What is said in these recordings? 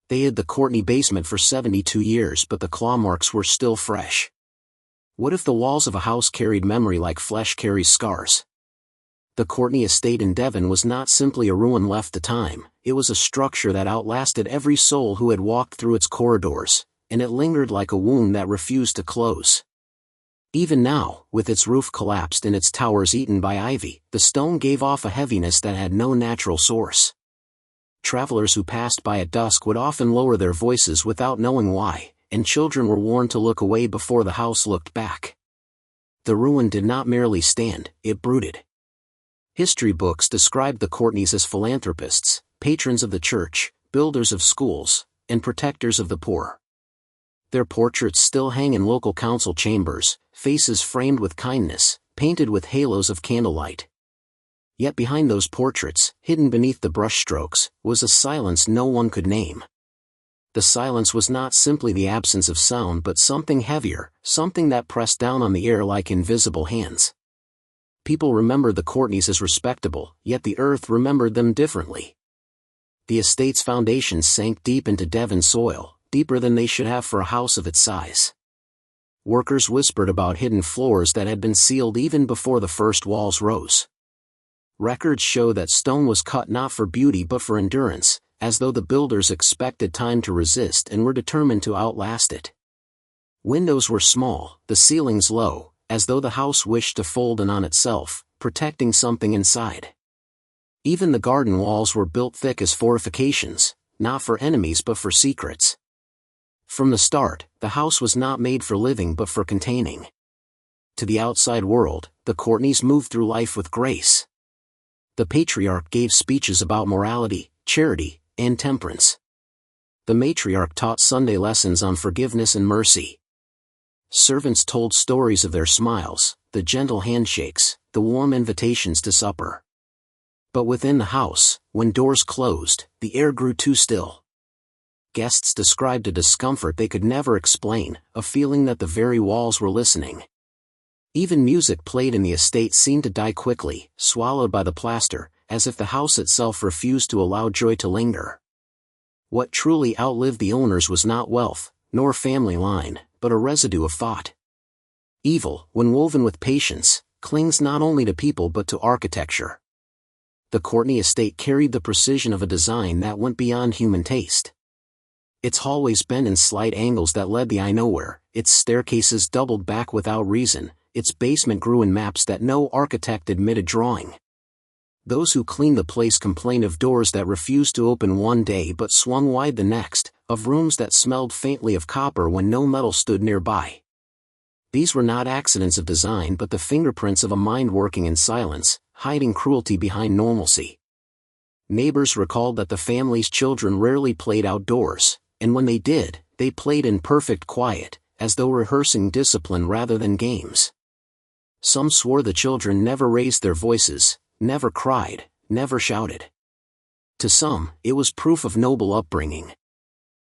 They hid the Courtenay basement for 72 years, but the claw marks were still fresh. What if the walls of a house carried memory like flesh carries scars? The Courtenay estate in Devon was not simply a ruin left to time, it was a structure that outlasted every soul who had walked through its corridors, and it lingered like a wound that refused to close. Even now, with its roof collapsed and its towers eaten by ivy, the stone gave off a heaviness that had no natural source. Travelers who passed by at dusk would often lower their voices without knowing why, and children were warned to look away before the house looked back. The ruin did not merely stand, it brooded. History books described the Courtenays as philanthropists, patrons of the church, builders of schools, and protectors of the poor. Their portraits still hang in local council chambers, faces framed with kindness, painted with halos of candlelight. Yet behind those portraits, hidden beneath the brushstrokes, was a silence no one could name. The silence was not simply the absence of sound but something heavier, something that pressed down on the air like invisible hands. People remembered the Courtenays as respectable, yet the earth remembered them differently. The estate's foundations sank deep into Devon soil, deeper than they should have for a house of its size. Workers whispered about hidden floors that had been sealed even before the first walls rose. Records show that stone was cut not for beauty but for endurance, as though the builders expected time to resist and were determined to outlast it. Windows were small, the ceilings low, as though the house wished to fold in on itself, protecting something inside. Even the garden walls were built thick as fortifications, not for enemies but for secrets. From the start, the house was not made for living but for containing. To the outside world, the Courtenays moved through life with grace. The patriarch gave speeches about morality, charity, and temperance. The matriarch taught Sunday lessons on forgiveness and mercy. Servants told stories of their smiles, the gentle handshakes, the warm invitations to supper. But within the house, when doors closed, the air grew too still. Guests described a discomfort they could never explain, a feeling that the very walls were listening. Even music played in the estate seemed to die quickly, swallowed by the plaster, as if the house itself refused to allow joy to linger. What truly outlived the owners was not wealth, nor family line, but a residue of thought. Evil, when woven with patience, clings not only to people but to architecture. The Courtenay estate carried the precision of a design that went beyond human taste. Its hallways bent in slight angles that led the eye nowhere, its staircases doubled back without reason, its basement grew in maps that no architect admitted drawing. Those who cleaned the place complained of doors that refused to open one day but swung wide the next, of rooms that smelled faintly of copper when no metal stood nearby. These were not accidents of design but the fingerprints of a mind working in silence, hiding cruelty behind normalcy. Neighbors recalled that the family's children rarely played outdoors, and when they did, they played in perfect quiet, as though rehearsing discipline rather than games. Some swore the children never raised their voices, never cried, never shouted. To some, it was proof of noble upbringing.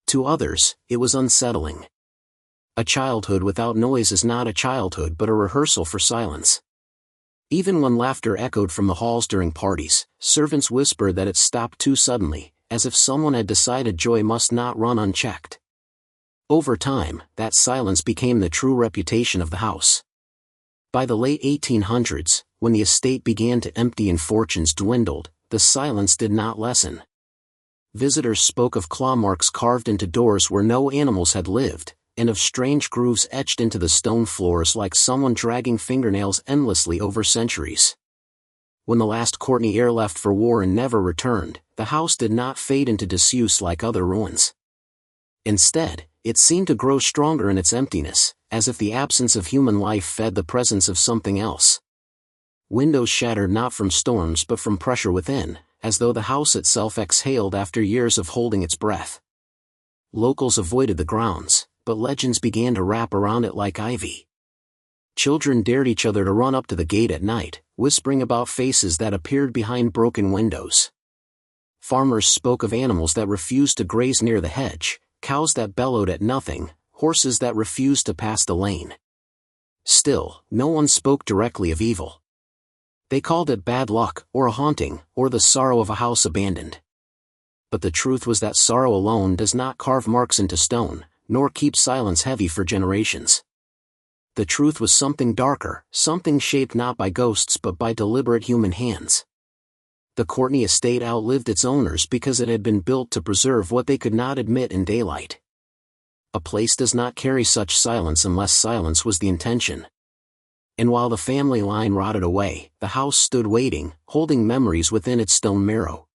To others, it was unsettling. A childhood without noise is not a childhood but a rehearsal for silence. Even when laughter echoed from the halls during parties, servants whispered that it stopped too suddenly, as if someone had decided joy must not run unchecked. Over time, that silence became the true reputation of the house. By the late 1800s, when the estate began to empty and fortunes dwindled, the silence did not lessen. Visitors spoke of claw marks carved into doors where no animals had lived, and of strange grooves etched into the stone floors like someone dragging fingernails endlessly over centuries. When the last Courtenay heir left for war and never returned, the house did not fade into disuse like other ruins. Instead, it seemed to grow stronger in its emptiness, as if the absence of human life fed the presence of something else. Windows shattered not from storms but from pressure within, as though the house itself exhaled after years of holding its breath. Locals avoided the grounds, but legends began to wrap around it like ivy. Children dared each other to run up to the gate at night, whispering about faces that appeared behind broken windows. Farmers spoke of animals that refused to graze near the hedge, cows that bellowed at nothing, horses that refused to pass the lane. Still, no one spoke directly of evil. They called it bad luck, or a haunting, or the sorrow of a house abandoned. But the truth was that sorrow alone does not carve marks into stone, nor keep silence heavy for generations. The truth was something darker, something shaped not by ghosts but by deliberate human hands. The Courtenay estate outlived its owners because it had been built to preserve what they could not admit in daylight. A place does not carry such silence unless silence was the intention. And while the family line rotted away, the house stood waiting, holding memories within its stone marrow.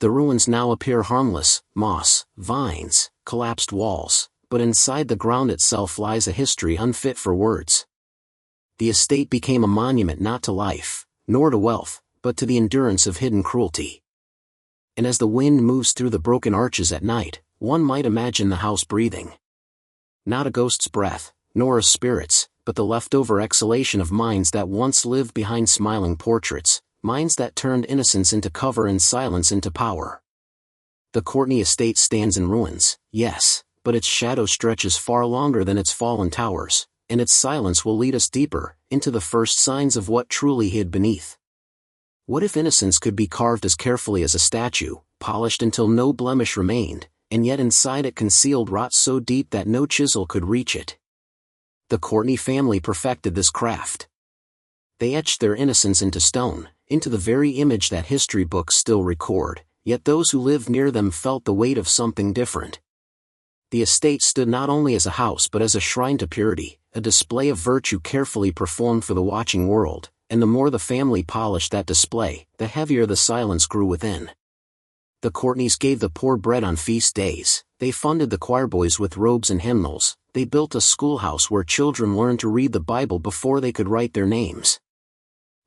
The ruins now appear harmless, moss, vines, collapsed walls, but inside the ground itself lies a history unfit for words. The estate became a monument not to life, nor to wealth, but to the endurance of hidden cruelty. And as the wind moves through the broken arches at night, one might imagine the house breathing. Not a ghost's breath, nor a spirit's, but the leftover exhalation of minds that once lived behind smiling portraits, minds that turned innocence into cover and silence into power. The Courtenay estate stands in ruins, yes, but its shadow stretches far longer than its fallen towers, and its silence will lead us deeper, into the first signs of what truly hid beneath. What if innocence could be carved as carefully as a statue, polished until no blemish remained, and yet inside it concealed rot so deep that no chisel could reach it? The Courtenay family perfected this craft. They etched their innocence into stone, into the very image that history books still record, yet those who lived near them felt the weight of something different. The estate stood not only as a house but as a shrine to purity, a display of virtue carefully performed for the watching world, and the more the family polished that display, the heavier the silence grew within. The Courtenays gave the poor bread on feast days, they funded the choirboys with robes and hymnals, they built a schoolhouse where children learned to read the Bible before they could write their names.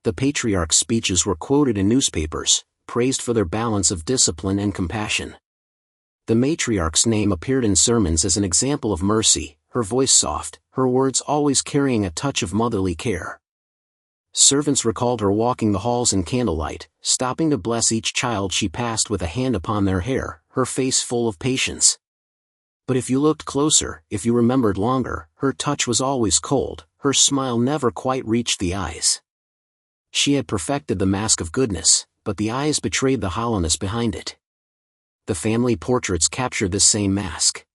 The patriarch's speeches were quoted in newspapers, praised for their balance of discipline and compassion. The matriarch's name appeared in sermons as an example of mercy, her voice soft, her words always carrying a touch of motherly care. Servants recalled her walking the halls in candlelight, stopping to bless each child she passed with a hand upon their hair, her face full of patience. But if you looked closer, if you remembered longer, her touch was always cold, her smile never quite reached the eyes. She had perfected the mask of goodness, but the eyes betrayed the hollowness behind it. The family portraits captured this same mask.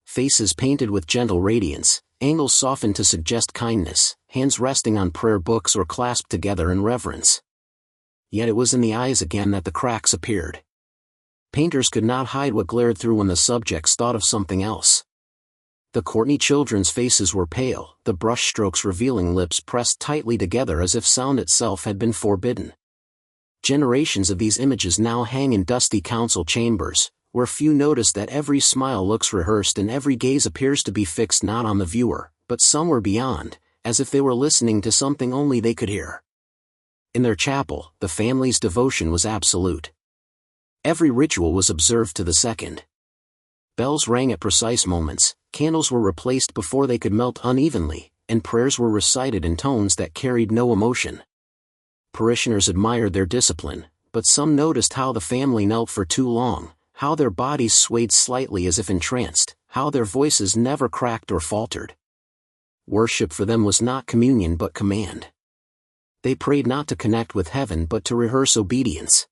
Faces painted with gentle radiance, angles softened to suggest kindness, hands resting on prayer books or clasped together in reverence. Yet it was in the eyes again that the cracks appeared. Painters could not hide what glared through when the subjects thought of something else. The Courtenay children's faces were pale, the brushstrokes revealing lips pressed tightly together as if sound itself had been forbidden. Generations of these images now hang in dusty council chambers, where few notice that every smile looks rehearsed and every gaze appears to be fixed not on the viewer, but somewhere beyond, as if they were listening to something only they could hear. In their chapel, the family's devotion was absolute. Every ritual was observed to the second. Bells rang at precise moments, candles were replaced before they could melt unevenly, and prayers were recited in tones that carried no emotion. Parishioners admired their discipline, but some noticed how the family knelt for too long, how their bodies swayed slightly as if entranced, how their voices never cracked or faltered. Worship for them was not communion but command. They prayed not to connect with heaven but to rehearse obedience.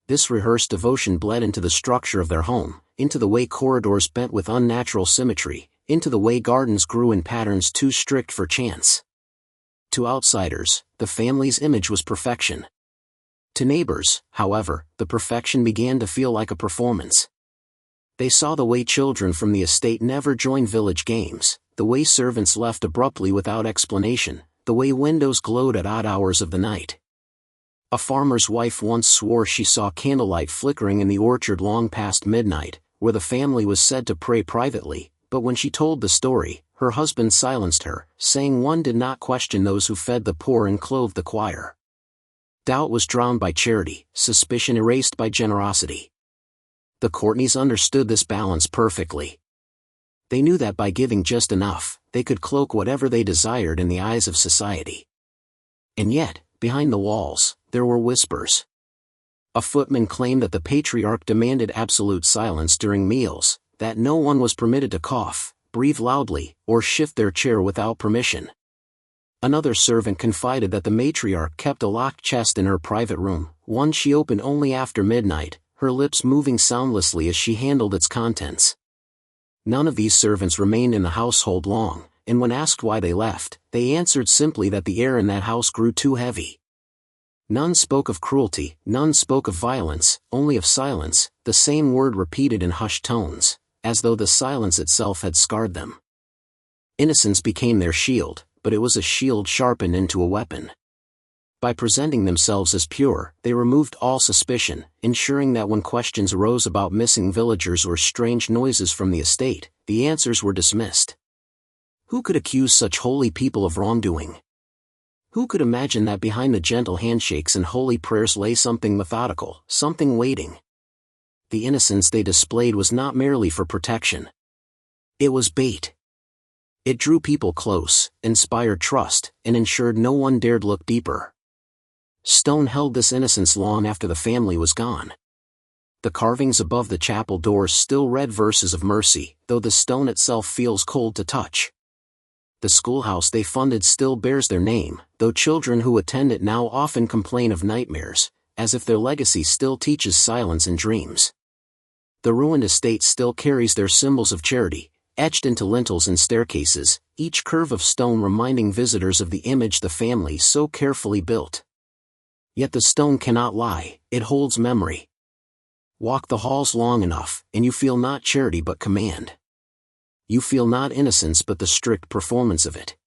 This rehearsed devotion bled into the structure of their home, into the way corridors bent with unnatural symmetry, into the way gardens grew in patterns too strict for chance. To outsiders, the family's image was perfection. To neighbors, however, the perfection began to feel like a performance. They saw the way children from the estate never joined village games, the way servants left abruptly without explanation, the way windows glowed at odd hours of the night. A farmer's wife once swore she saw candlelight flickering in the orchard long past midnight, where the family was said to pray privately, but when she told the story, her husband silenced her, saying one did not question those who fed the poor and clothed the choir. Doubt was drowned by charity, suspicion erased by generosity. The Courtenays understood this balance perfectly. They knew that by giving just enough, they could cloak whatever they desired in the eyes of society. And yet, behind the walls, there were whispers. A footman claimed that the patriarch demanded absolute silence during meals, that no one was permitted to cough, breathe loudly, or shift their chair without permission. Another servant confided that the matriarch kept a locked chest in her private room, one she opened only after midnight, her lips moving soundlessly as she handled its contents. None of these servants remained in the household long, and when asked why they left, they answered simply that the air in that house grew too heavy. None spoke of cruelty, none spoke of violence, only of silence, the same word repeated in hushed tones, as though the silence itself had scarred them. Innocence became their shield, but it was a shield sharpened into a weapon. By presenting themselves as pure, they removed all suspicion, ensuring that when questions arose about missing villagers or strange noises from the estate, the answers were dismissed. Who could accuse such holy people of wrongdoing? Who could imagine that behind the gentle handshakes and holy prayers lay something methodical, something waiting? The innocence they displayed was not merely for protection. It was bait. It drew people close, inspired trust, and ensured no one dared look deeper. Stone held this innocence long after the family was gone. The carvings above the chapel doors still read verses of mercy, though the stone itself feels cold to touch. The schoolhouse they funded still bears their name, though children who attend it now often complain of nightmares, as if their legacy still teaches silence and dreams. The ruined estate still carries their symbols of charity, etched into lintels and staircases, each curve of stone reminding visitors of the image the family so carefully built. Yet the stone cannot lie, it holds memory. Walk the halls long enough, and you feel not charity but command. You feel not innocence but the strict performance of it.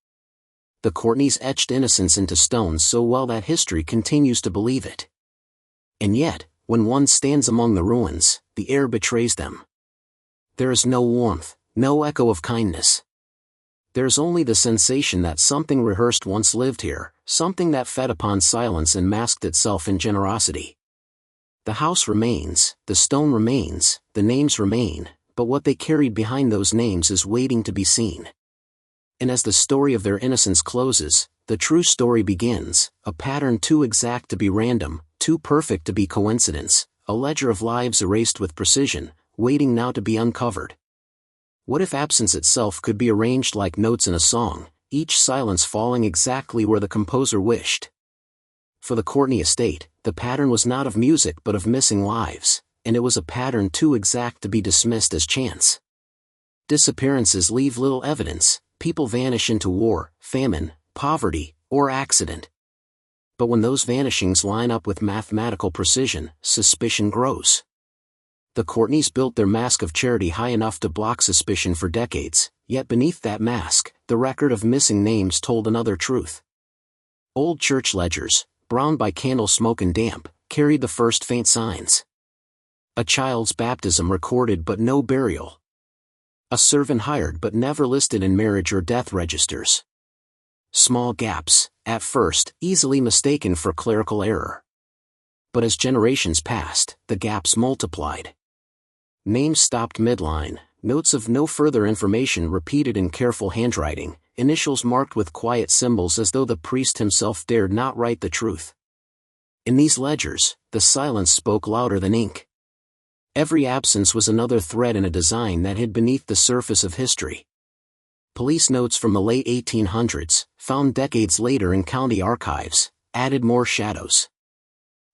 The Courtenays etched innocence into stone so well that history continues to believe it. And yet, when one stands among the ruins, the air betrays them. There is no warmth, no echo of kindness. There is only the sensation that something rehearsed once lived here, something that fed upon silence and masked itself in generosity. The house remains, the stone remains, the names remain, but what they carried behind those names is waiting to be seen. And as the story of their innocence closes, the true story begins, a pattern too exact to be random, too perfect to be coincidence, a ledger of lives erased with precision, waiting now to be uncovered. What if absence itself could be arranged like notes in a song, each silence falling exactly where the composer wished? For the Courtenay estate, the pattern was not of music but of missing lives, and it was a pattern too exact to be dismissed as chance. Disappearances leave little evidence, people vanish into war, famine, poverty, or accident. But when those vanishings line up with mathematical precision, suspicion grows. The Courtenays built their mask of charity high enough to block suspicion for decades, yet beneath that mask, the record of missing names told another truth. Old church ledgers, browned by candle smoke and damp, carried the first faint signs. A child's baptism recorded but no burial. A servant hired but never listed in marriage or death registers. Small gaps, at first, easily mistaken for clerical error. But as generations passed, the gaps multiplied. Names stopped midline, notes of no further information repeated in careful handwriting, initials marked with quiet symbols as though the priest himself dared not write the truth. In these ledgers, the silence spoke louder than ink. Every absence was another thread in a design that hid beneath the surface of history. Police notes from the late 1800s, found decades later in county archives, added more shadows.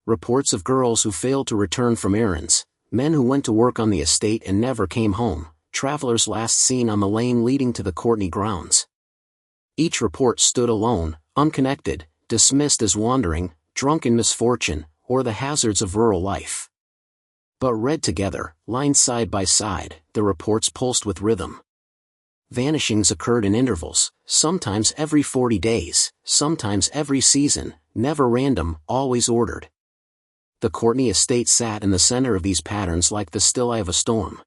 Reports of girls who failed to return from errands, men who went to work on the estate and never came home, travelers last seen on the lane leading to the Courtenay grounds. Each report stood alone, unconnected, dismissed as wandering, drunken misfortune, or the hazards of rural life. But read together, lined side by side, the reports pulsed with rhythm. Vanishings occurred in intervals, sometimes every 40 days, sometimes every season, never random, always ordered. The Courtenay estate sat in the center of these patterns like the still eye of a storm.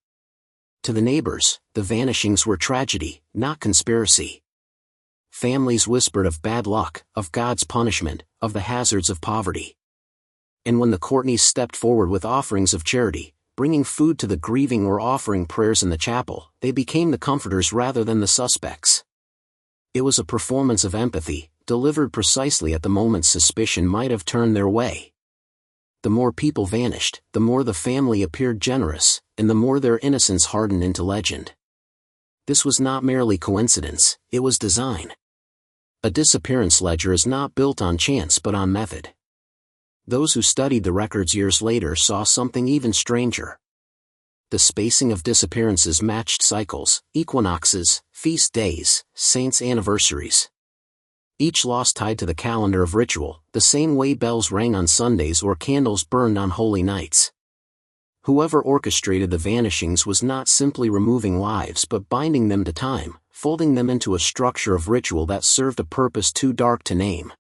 To the neighbors, the vanishings were tragedy, not conspiracy. Families whispered of bad luck, of God's punishment, of the hazards of poverty. And when the Courtenays stepped forward with offerings of charity, bringing food to the grieving or offering prayers in the chapel, they became the comforters rather than the suspects. It was a performance of empathy, delivered precisely at the moment suspicion might have turned their way. The more people vanished, the more the family appeared generous, and the more their innocence hardened into legend. This was not merely coincidence, it was design. A disappearance ledger is not built on chance but on method. Those who studied the records years later saw something even stranger. The spacing of disappearances matched cycles, equinoxes, feast days, saints' anniversaries. Each loss tied to the calendar of ritual, the same way bells rang on Sundays or candles burned on holy nights. Whoever orchestrated the vanishings was not simply removing lives but binding them to time, folding them into a structure of ritual that served a purpose too dark to name.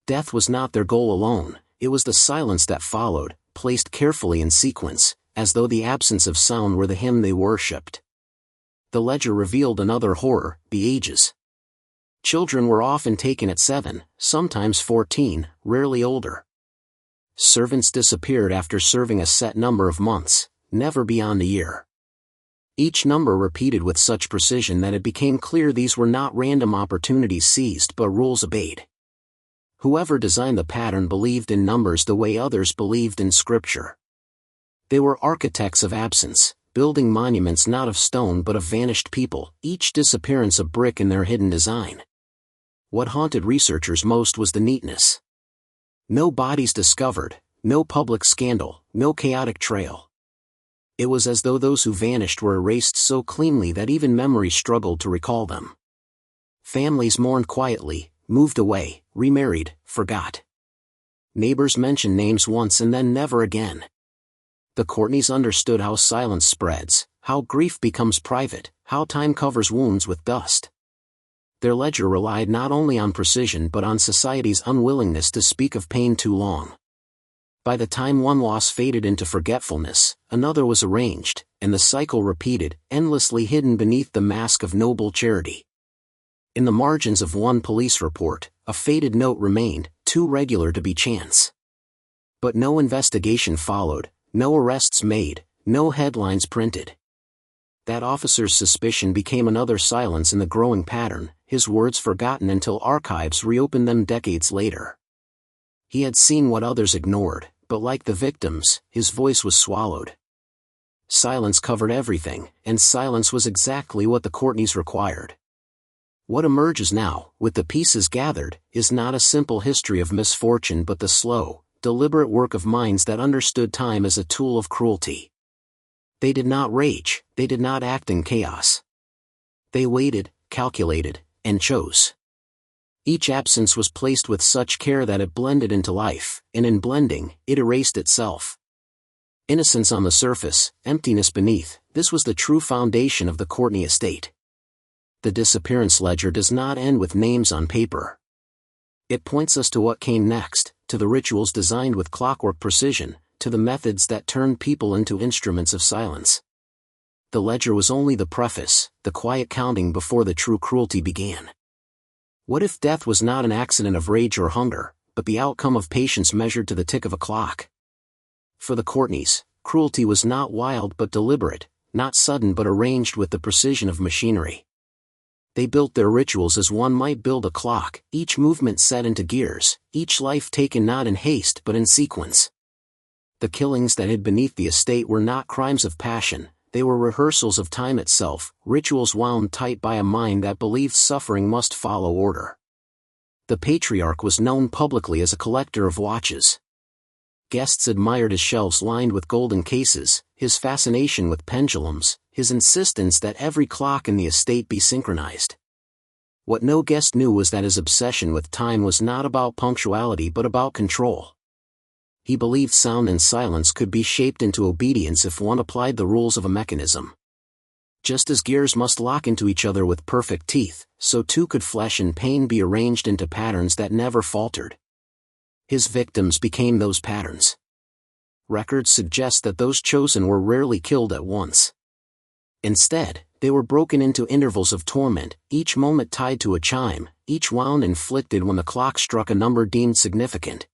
Death was not their goal alone, it was the silence that followed, placed carefully in sequence, as though the absence of sound were the hymn they worshipped. The ledger revealed another horror, the ages. Children were often taken at 7, sometimes 14, rarely older. Servants disappeared after serving a set number of months, never beyond a year. Each number repeated with such precision that it became clear these were not random opportunities seized but rules obeyed. Whoever designed the pattern believed in numbers the way others believed in scripture. They were architects of absence, building monuments not of stone but of vanished people, each disappearance a brick in their hidden design. What haunted researchers most was the neatness. No bodies discovered, no public scandal, no chaotic trail. It was as though those who vanished were erased so cleanly that even memory struggled to recall them. Families mourned quietly, moved away, remarried, forgot. Neighbors mentioned names once and then never again. The Courtenays understood how silence spreads, how grief becomes private, how time covers wounds with dust. Their ledger relied not only on precision but on society's unwillingness to speak of pain too long. By the time one loss faded into forgetfulness, another was arranged, and the cycle repeated, endlessly hidden beneath the mask of noble charity. In the margins of one police report, a faded note remained, too regular to be chance. But no investigation followed, no arrests made, no headlines printed. That officer's suspicion became another silence in the growing pattern, his words forgotten until archives reopened them decades later. He had seen what others ignored, but like the victims, his voice was swallowed. Silence covered everything, and silence was exactly what the Courtenays required. What emerges now, with the pieces gathered, is not a simple history of misfortune but the slow, deliberate work of minds that understood time as a tool of cruelty. They did not rage, they did not act in chaos. They waited, calculated, and chose. Each absence was placed with such care that it blended into life, and in blending, it erased itself. Innocence on the surface, emptiness beneath, this was the true foundation of the Courtenay estate. The disappearance ledger does not end with names on paper. It points us to what came next, to the rituals designed with clockwork precision, to the methods that turned people into instruments of silence. The ledger was only the preface, the quiet counting before the true cruelty began. What if death was not an accident of rage or hunger, but the outcome of patience measured to the tick of a clock? For the Courtenays, cruelty was not wild but deliberate, not sudden but arranged with the precision of machinery. They built their rituals as one might build a clock, each movement set into gears, each life taken not in haste but in sequence. The killings that hid beneath the estate were not crimes of passion, they were rehearsals of time itself, rituals wound tight by a mind that believed suffering must follow order. The patriarch was known publicly as a collector of watches. Guests admired his shelves lined with golden cases, his fascination with pendulums, his insistence that every clock in the estate be synchronized. What no guest knew was that his obsession with time was not about punctuality but about control. He believed sound and silence could be shaped into obedience if one applied the rules of a mechanism. Just as gears must lock into each other with perfect teeth, so too could flesh and pain be arranged into patterns that never faltered. His victims became those patterns. Records suggest that those chosen were rarely killed at once. Instead, they were broken into intervals of torment, each moment tied to a chime, each wound inflicted when the clock struck a number deemed significant.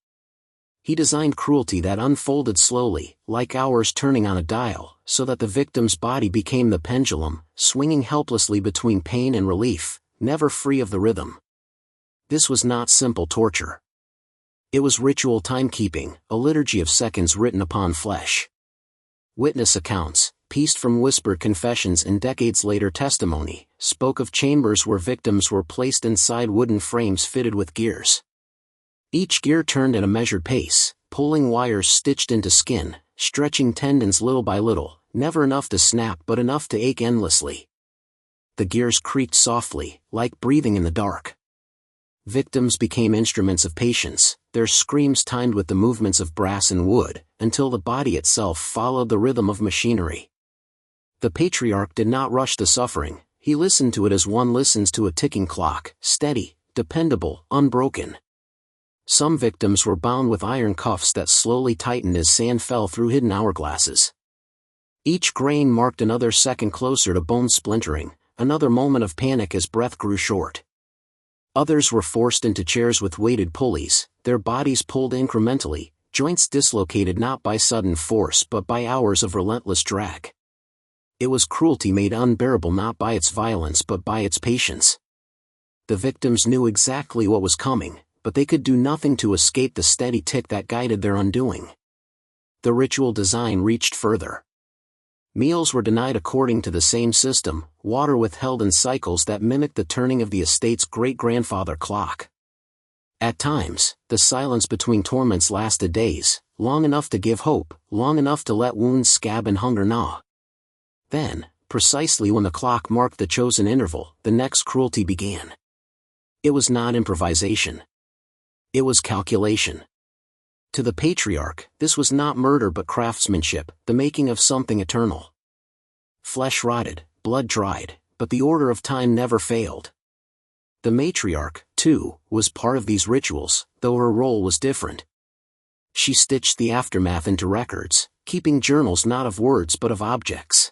He designed cruelty that unfolded slowly, like hours turning on a dial, so that the victim's body became the pendulum, swinging helplessly between pain and relief, never free of the rhythm. This was not simple torture. It was ritual timekeeping, a liturgy of seconds written upon flesh. Witness accounts, pieced from whispered confessions and decades later testimony, spoke of chambers where victims were placed inside wooden frames fitted with gears. Each gear turned at a measured pace, pulling wires stitched into skin, stretching tendons little by little, never enough to snap but enough to ache endlessly. The gears creaked softly, like breathing in the dark. Victims became instruments of patience, their screams timed with the movements of brass and wood, until the body itself followed the rhythm of machinery. The patriarch did not rush the suffering, he listened to it as one listens to a ticking clock, steady, dependable, unbroken. Some victims were bound with iron cuffs that slowly tightened as sand fell through hidden hourglasses. Each grain marked another second closer to bone splintering, another moment of panic as breath grew short. Others were forced into chairs with weighted pulleys, their bodies pulled incrementally, joints dislocated not by sudden force but by hours of relentless drag. It was cruelty made unbearable not by its violence but by its patience. The victims knew exactly what was coming, but they could do nothing to escape the steady tick that guided their undoing. The ritual design reached further. Meals were denied according to the same system, water withheld in cycles that mimicked the turning of the estate's great-grandfather clock. At times, the silence between torments lasted days, long enough to give hope, long enough to let wounds scab and hunger gnaw. Then, precisely when the clock marked the chosen interval, the next cruelty began. It was not improvisation. It was calculation. To the patriarch, this was not murder but craftsmanship, the making of something eternal. Flesh rotted, blood dried, but the order of time never failed. The matriarch, too, was part of these rituals, though her role was different. She stitched the aftermath into records, keeping journals not of words but of objects.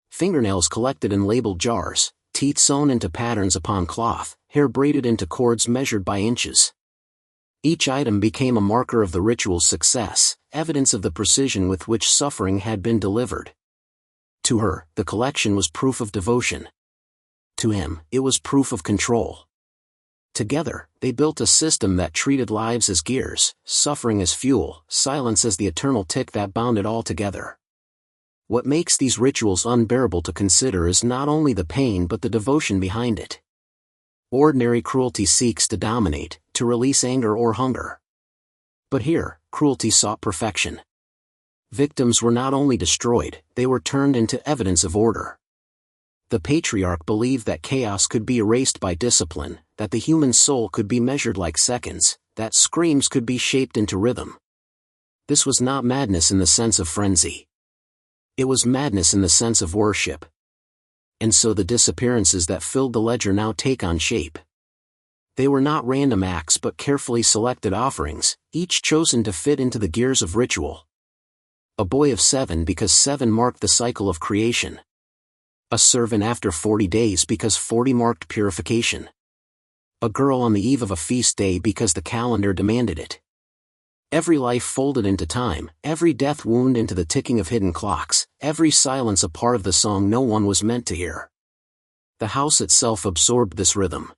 Fingernails collected in labeled jars, teeth sewn into patterns upon cloth, hair braided into cords measured by inches. Each item became a marker of the ritual's success, evidence of the precision with which suffering had been delivered. To her, the collection was proof of devotion. To him, it was proof of control. Together, they built a system that treated lives as gears, suffering as fuel, silence as the eternal tick that bound it all together. What makes these rituals unbearable to consider is not only the pain but the devotion behind it. Ordinary cruelty seeks to dominate, to release anger or hunger. But here, cruelty sought perfection. Victims were not only destroyed, they were turned into evidence of order. The patriarch believed that chaos could be erased by discipline, that the human soul could be measured like seconds, that screams could be shaped into rhythm. This was not madness in the sense of frenzy. It was madness in the sense of worship. And so the disappearances that filled the ledger now take on shape. They were not random acts but carefully selected offerings, each chosen to fit into the gears of ritual. A boy of 7 because 7 marked the cycle of creation. A servant after 40 days because 40 marked purification. A girl on the eve of a feast day because the calendar demanded it. Every life folded into time, every death wound into the ticking of hidden clocks, every silence a part of the song no one was meant to hear. The house itself absorbed this rhythm.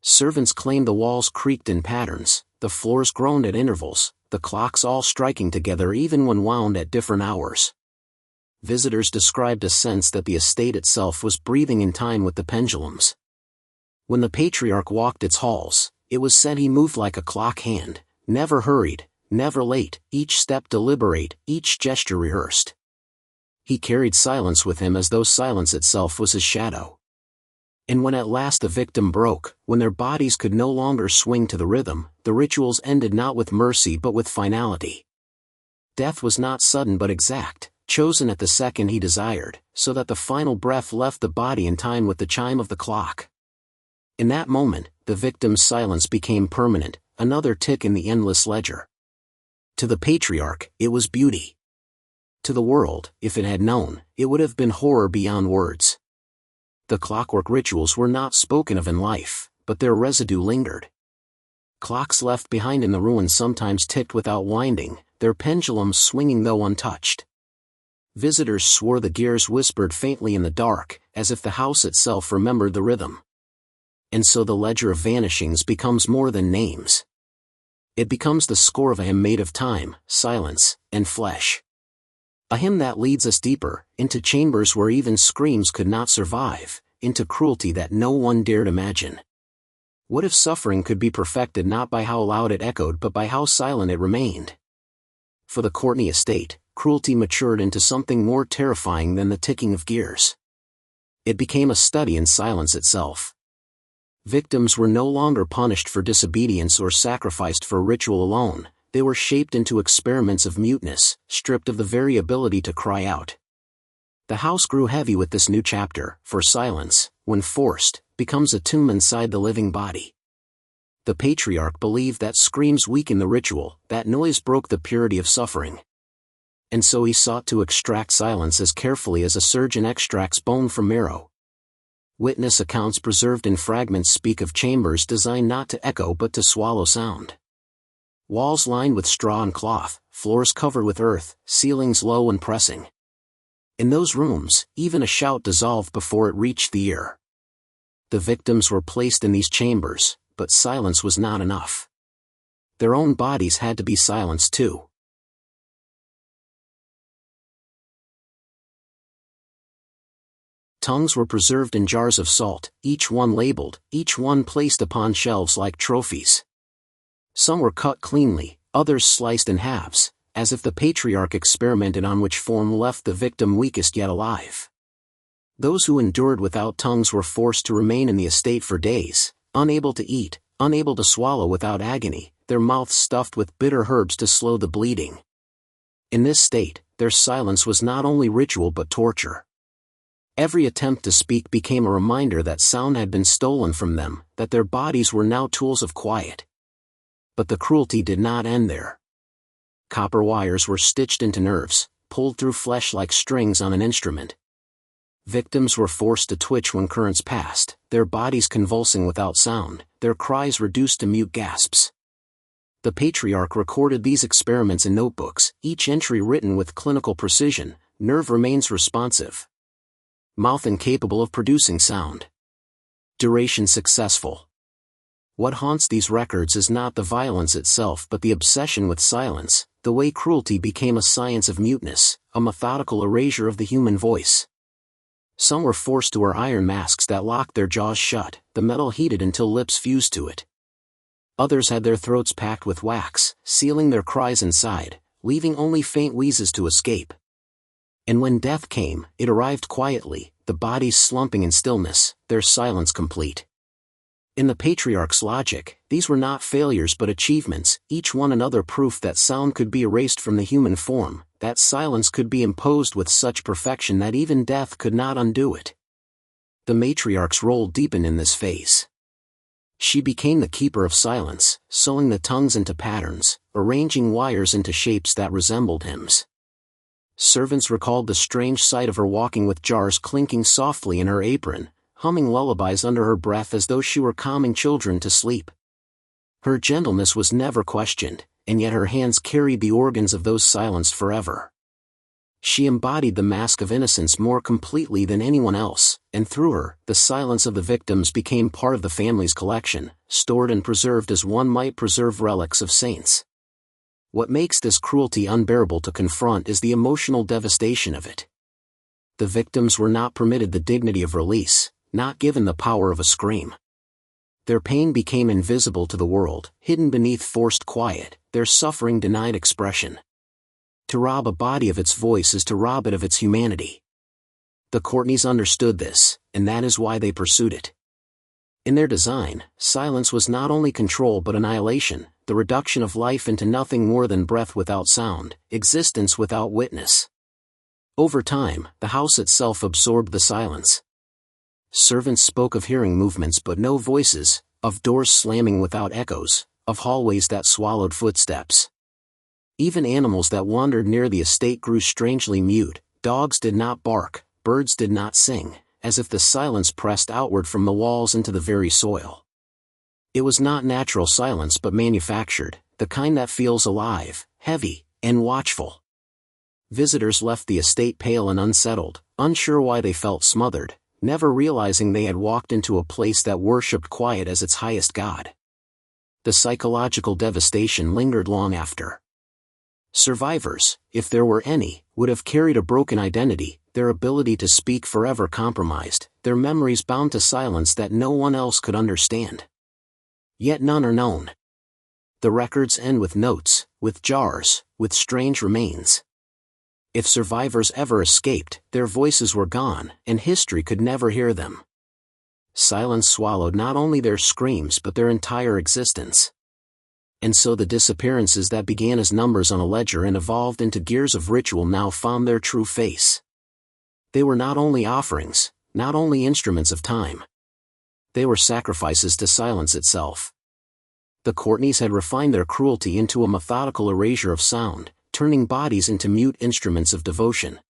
Servants claimed the walls creaked in patterns, the floors groaned at intervals, the clocks all striking together even when wound at different hours. Visitors described a sense that the estate itself was breathing in time with the pendulums. When the patriarch walked its halls, it was said he moved like a clock hand, never hurried, never late, each step deliberate, each gesture rehearsed. He carried silence with him as though silence itself was his shadow. And when at last the victim broke, when their bodies could no longer swing to the rhythm, the rituals ended not with mercy but with finality. Death was not sudden but exact, chosen at the second he desired, so that the final breath left the body in time with the chime of the clock. In that moment, the victim's silence became permanent, another tick in the endless ledger. To the patriarch, it was beauty. To the world, if it had known, it would have been horror beyond words. The clockwork rituals were not spoken of in life, but their residue lingered. Clocks left behind in the ruins sometimes ticked without winding, their pendulums swinging though untouched. Visitors swore the gears whispered faintly in the dark, as if the house itself remembered the rhythm. And so the ledger of vanishings becomes more than names. It becomes the score of a hymn made of time, silence, and flesh. A hymn that leads us deeper, into chambers where even screams could not survive, into cruelty that no one dared imagine. What if suffering could be perfected not by how loud it echoed but by how silent it remained? For the Courtenay estate, cruelty matured into something more terrifying than the ticking of gears. It became a study in silence itself. Victims were no longer punished for disobedience or sacrificed for ritual alone, they were shaped into experiments of muteness, stripped of the very ability to cry out. The house grew heavy with this new chapter, for silence, when forced, becomes a tomb inside the living body. The patriarch believed that screams weakened the ritual, that noise broke the purity of suffering. And so he sought to extract silence as carefully as a surgeon extracts bone from marrow. Witness accounts preserved in fragments speak of chambers designed not to echo but to swallow sound. Walls lined with straw and cloth, floors covered with earth, ceilings low and pressing. In those rooms, even a shout dissolved before it reached the ear. The victims were placed in these chambers, but silence was not enough. Their own bodies had to be silenced too. Tongues were preserved in jars of salt, each one labeled, each one placed upon shelves like trophies. Some were cut cleanly, others sliced in halves, as if the patriarch experimented on which form left the victim weakest yet alive. Those who endured without tongues were forced to remain in the estate for days, unable to eat, unable to swallow without agony, their mouths stuffed with bitter herbs to slow the bleeding. In this state, their silence was not only ritual but torture. Every attempt to speak became a reminder that sound had been stolen from them, that their bodies were now tools of quiet. But the cruelty did not end there. Copper wires were stitched into nerves, pulled through flesh like strings on an instrument. Victims were forced to twitch when currents passed, their bodies convulsing without sound, their cries reduced to mute gasps. The patriarch recorded these experiments in notebooks, each entry written with clinical precision. Nerve remains responsive. Mouth incapable of producing sound. Duration successful. What haunts these records is not the violence itself but the obsession with silence, the way cruelty became a science of muteness, a methodical erasure of the human voice. Some were forced to wear iron masks that locked their jaws shut, the metal heated until lips fused to it. Others had their throats packed with wax, sealing their cries inside, leaving only faint wheezes to escape. And when death came, it arrived quietly, the bodies slumping in stillness, their silence complete. In the patriarch's logic, these were not failures but achievements, each one another proof that sound could be erased from the human form, that silence could be imposed with such perfection that even death could not undo it. The matriarch's role deepened in this phase. She became the keeper of silence, sewing the tongues into patterns, arranging wires into shapes that resembled hymns. Servants recalled the strange sight of her walking with jars clinking softly in her apron, humming lullabies under her breath as though she were calming children to sleep. Her gentleness was never questioned, and yet her hands carried the organs of those silenced forever. She embodied the mask of innocence more completely than anyone else, and through her, the silence of the victims became part of the family's collection, stored and preserved as one might preserve relics of saints. What makes this cruelty unbearable to confront is the emotional devastation of it. The victims were not permitted the dignity of release, not given the power of a scream. Their pain became invisible to the world, hidden beneath forced quiet, their suffering denied expression. To rob a body of its voice is to rob it of its humanity. The Courtenays understood this, and that is why they pursued it. In their design, silence was not only control but annihilation, the reduction of life into nothing more than breath without sound, existence without witness. Over time, the house itself absorbed the silence. Servants spoke of hearing movements but no voices, of doors slamming without echoes, of hallways that swallowed footsteps. Even animals that wandered near the estate grew strangely mute, dogs did not bark, birds did not sing, as if the silence pressed outward from the walls into the very soil. It was not natural silence but manufactured, the kind that feels alive, heavy, and watchful. Visitors left the estate pale and unsettled, unsure why they felt smothered, never realizing they had walked into a place that worshipped quiet as its highest god. The psychological devastation lingered long after. Survivors, if there were any, would have carried a broken identity, their ability to speak forever compromised, their memories bound to silence that no one else could understand. Yet none are known. The records end with notes, with jars, with strange remains. If survivors ever escaped, their voices were gone, and history could never hear them. Silence swallowed not only their screams but their entire existence. And so the disappearances that began as numbers on a ledger and evolved into gears of ritual now found their true face. They were not only offerings, not only instruments of time. They were sacrifices to silence itself. The Courtenays had refined their cruelty into a methodical erasure of sound, turning bodies into mute instruments of devotion.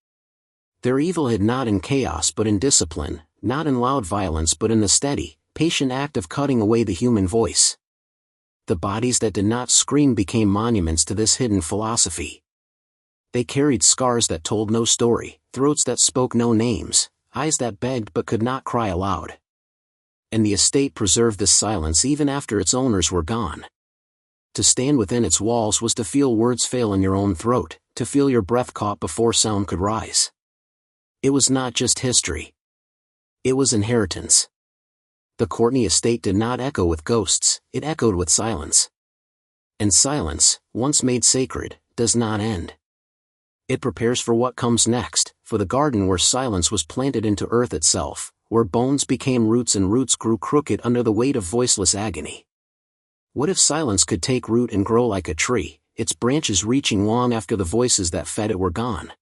Their evil hid not in chaos but in discipline, not in loud violence but in the steady, patient act of cutting away the human voice. The bodies that did not scream became monuments to this hidden philosophy. They carried scars that told no story, throats that spoke no names, eyes that begged but could not cry aloud. And the estate preserved this silence even after its owners were gone. To stand within its walls was to feel words fail in your own throat, to feel your breath caught before sound could rise. It was not just history. It was inheritance. The Courtenay estate did not echo with ghosts, it echoed with silence. And silence, once made sacred, does not end. It prepares for what comes next, for the garden where silence was planted into earth itself, where bones became roots and roots grew crooked under the weight of voiceless agony. What if silence could take root and grow like a tree, its branches reaching long after the voices that fed it were gone?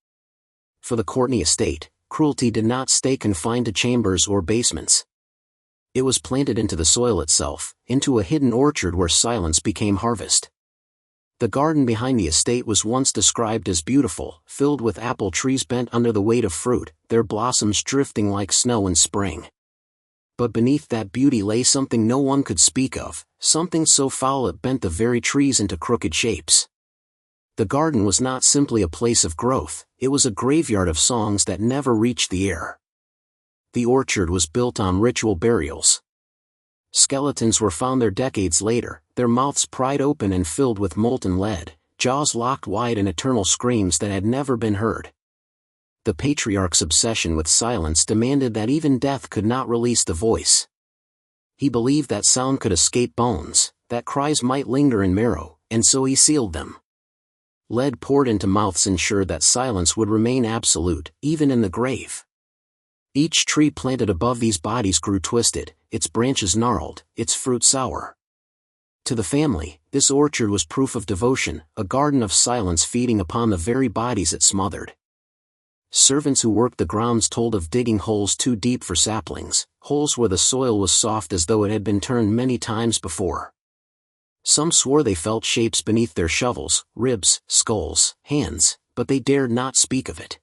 For the Courtenay estate, cruelty did not stay confined to chambers or basements. It was planted into the soil itself, into a hidden orchard where silence became harvest. The garden behind the estate was once described as beautiful, filled with apple trees bent under the weight of fruit, their blossoms drifting like snow in spring. But beneath that beauty lay something no one could speak of, something so foul it bent the very trees into crooked shapes. The garden was not simply a place of growth, it was a graveyard of songs that never reached the air. The orchard was built on ritual burials. Skeletons were found there decades later, their mouths pried open and filled with molten lead, jaws locked wide in eternal screams that had never been heard. The patriarch's obsession with silence demanded that even death could not release the voice. He believed that sound could escape bones, that cries might linger in marrow, and so he sealed them. Lead poured into mouths ensured that silence would remain absolute, even in the grave. Each tree planted above these bodies grew twisted, its branches gnarled, its fruit sour. To the family, this orchard was proof of devotion, a garden of silence feeding upon the very bodies it smothered. Servants who worked the grounds told of digging holes too deep for saplings, holes where the soil was soft as though it had been turned many times before. Some swore they felt shapes beneath their shovels, ribs, skulls, hands, but they dared not speak of it.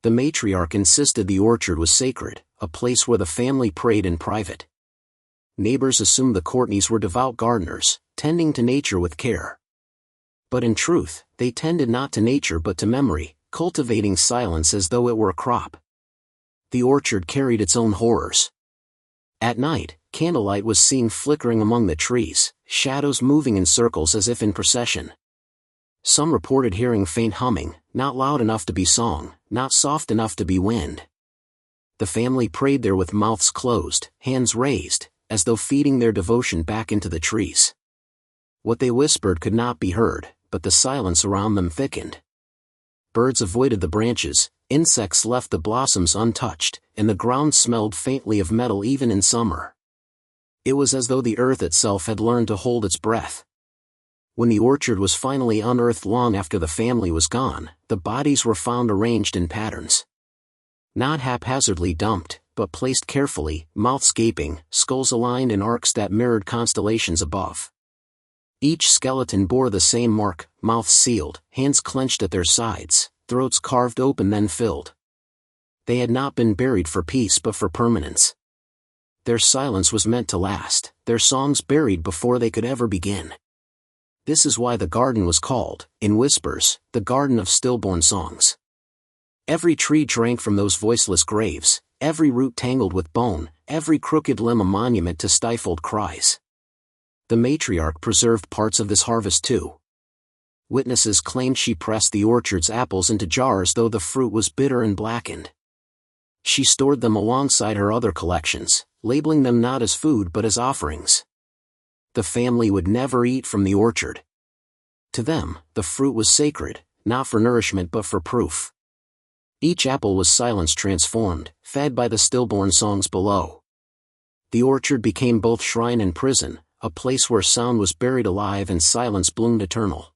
The matriarch insisted the orchard was sacred, a place where the family prayed in private. Neighbors assumed the Courtenays were devout gardeners, tending to nature with care. But in truth, they tended not to nature but to memory, cultivating silence as though it were a crop. The orchard carried its own horrors. At night, candlelight was seen flickering among the trees, shadows moving in circles as if in procession. Some reported hearing faint humming, not loud enough to be song, not soft enough to be wind. The family prayed there with mouths closed, hands raised, as though feeding their devotion back into the trees. What they whispered could not be heard, but the silence around them thickened. Birds avoided the branches, insects left the blossoms untouched, and the ground smelled faintly of metal even in summer. It was as though the earth itself had learned to hold its breath. When the orchard was finally unearthed long after the family was gone, the bodies were found arranged in patterns. Not haphazardly dumped, but placed carefully, mouths gaping, skulls aligned in arcs that mirrored constellations above. Each skeleton bore the same mark, mouths sealed, hands clenched at their sides, throats carved open then filled. They had not been buried for peace but for permanence. Their silence was meant to last, their songs buried before they could ever begin. This is why the garden was called, in whispers, the Garden of Stillborn Songs. Every tree drank from those voiceless graves, every root tangled with bone, every crooked limb a monument to stifled cries. The matriarch preserved parts of this harvest too. Witnesses claimed she pressed the orchard's apples into jars though the fruit was bitter and blackened. She stored them alongside her other collections, labeling them not as food but as offerings. The family would never eat from the orchard. To them, the fruit was sacred, not for nourishment but for proof. Each apple was silence transformed, fed by the stillborn songs below. The orchard became both shrine and prison, a place where sound was buried alive and silence bloomed eternal.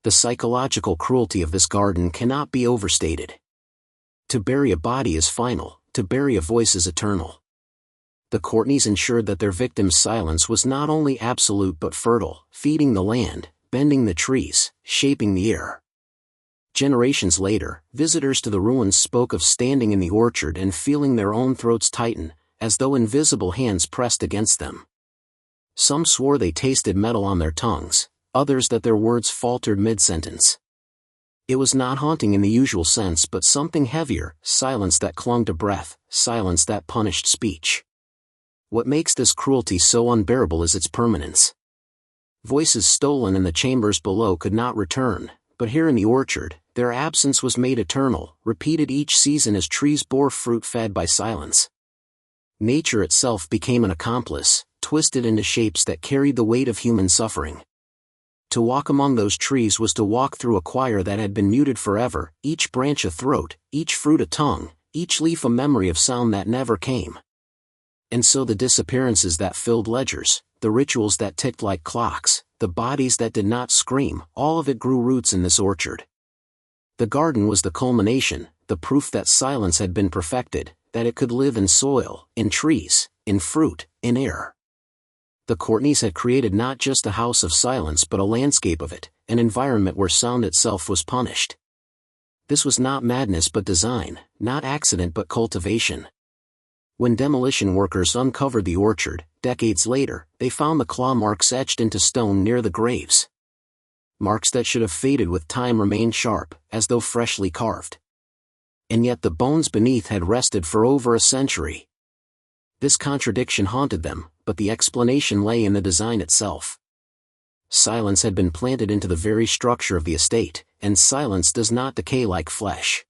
The psychological cruelty of this garden cannot be overstated. To bury a body is final, to bury a voice is eternal. The Courtenays ensured that their victim's silence was not only absolute but fertile, feeding the land, bending the trees, shaping the air. Generations later, visitors to the ruins spoke of standing in the orchard and feeling their own throats tighten, as though invisible hands pressed against them. Some swore they tasted metal on their tongues, others that their words faltered mid-sentence. It was not haunting in the usual sense but something heavier, silence that clung to breath, silence that punished speech. What makes this cruelty so unbearable is its permanence. Voices stolen in the chambers below could not return, but here in the orchard, their absence was made eternal, repeated each season as trees bore fruit fed by silence. Nature itself became an accomplice, twisted into shapes that carried the weight of human suffering. To walk among those trees was to walk through a choir that had been muted forever, each branch a throat, each fruit a tongue, each leaf a memory of sound that never came. And so the disappearances that filled ledgers, the rituals that ticked like clocks, the bodies that did not scream, all of it grew roots in this orchard. The garden was the culmination, the proof that silence had been perfected, that it could live in soil, in trees, in fruit, in air. The Courtenays had created not just a house of silence but a landscape of it, an environment where sound itself was punished. This was not madness but design, not accident but cultivation. When demolition workers uncovered the orchard, decades later, they found the claw marks etched into stone near the graves. Marks that should have faded with time remained sharp, as though freshly carved. And yet the bones beneath had rested for over a century. This contradiction haunted them, but the explanation lay in the design itself. Silence had been planted into the very structure of the estate, and silence does not decay like flesh.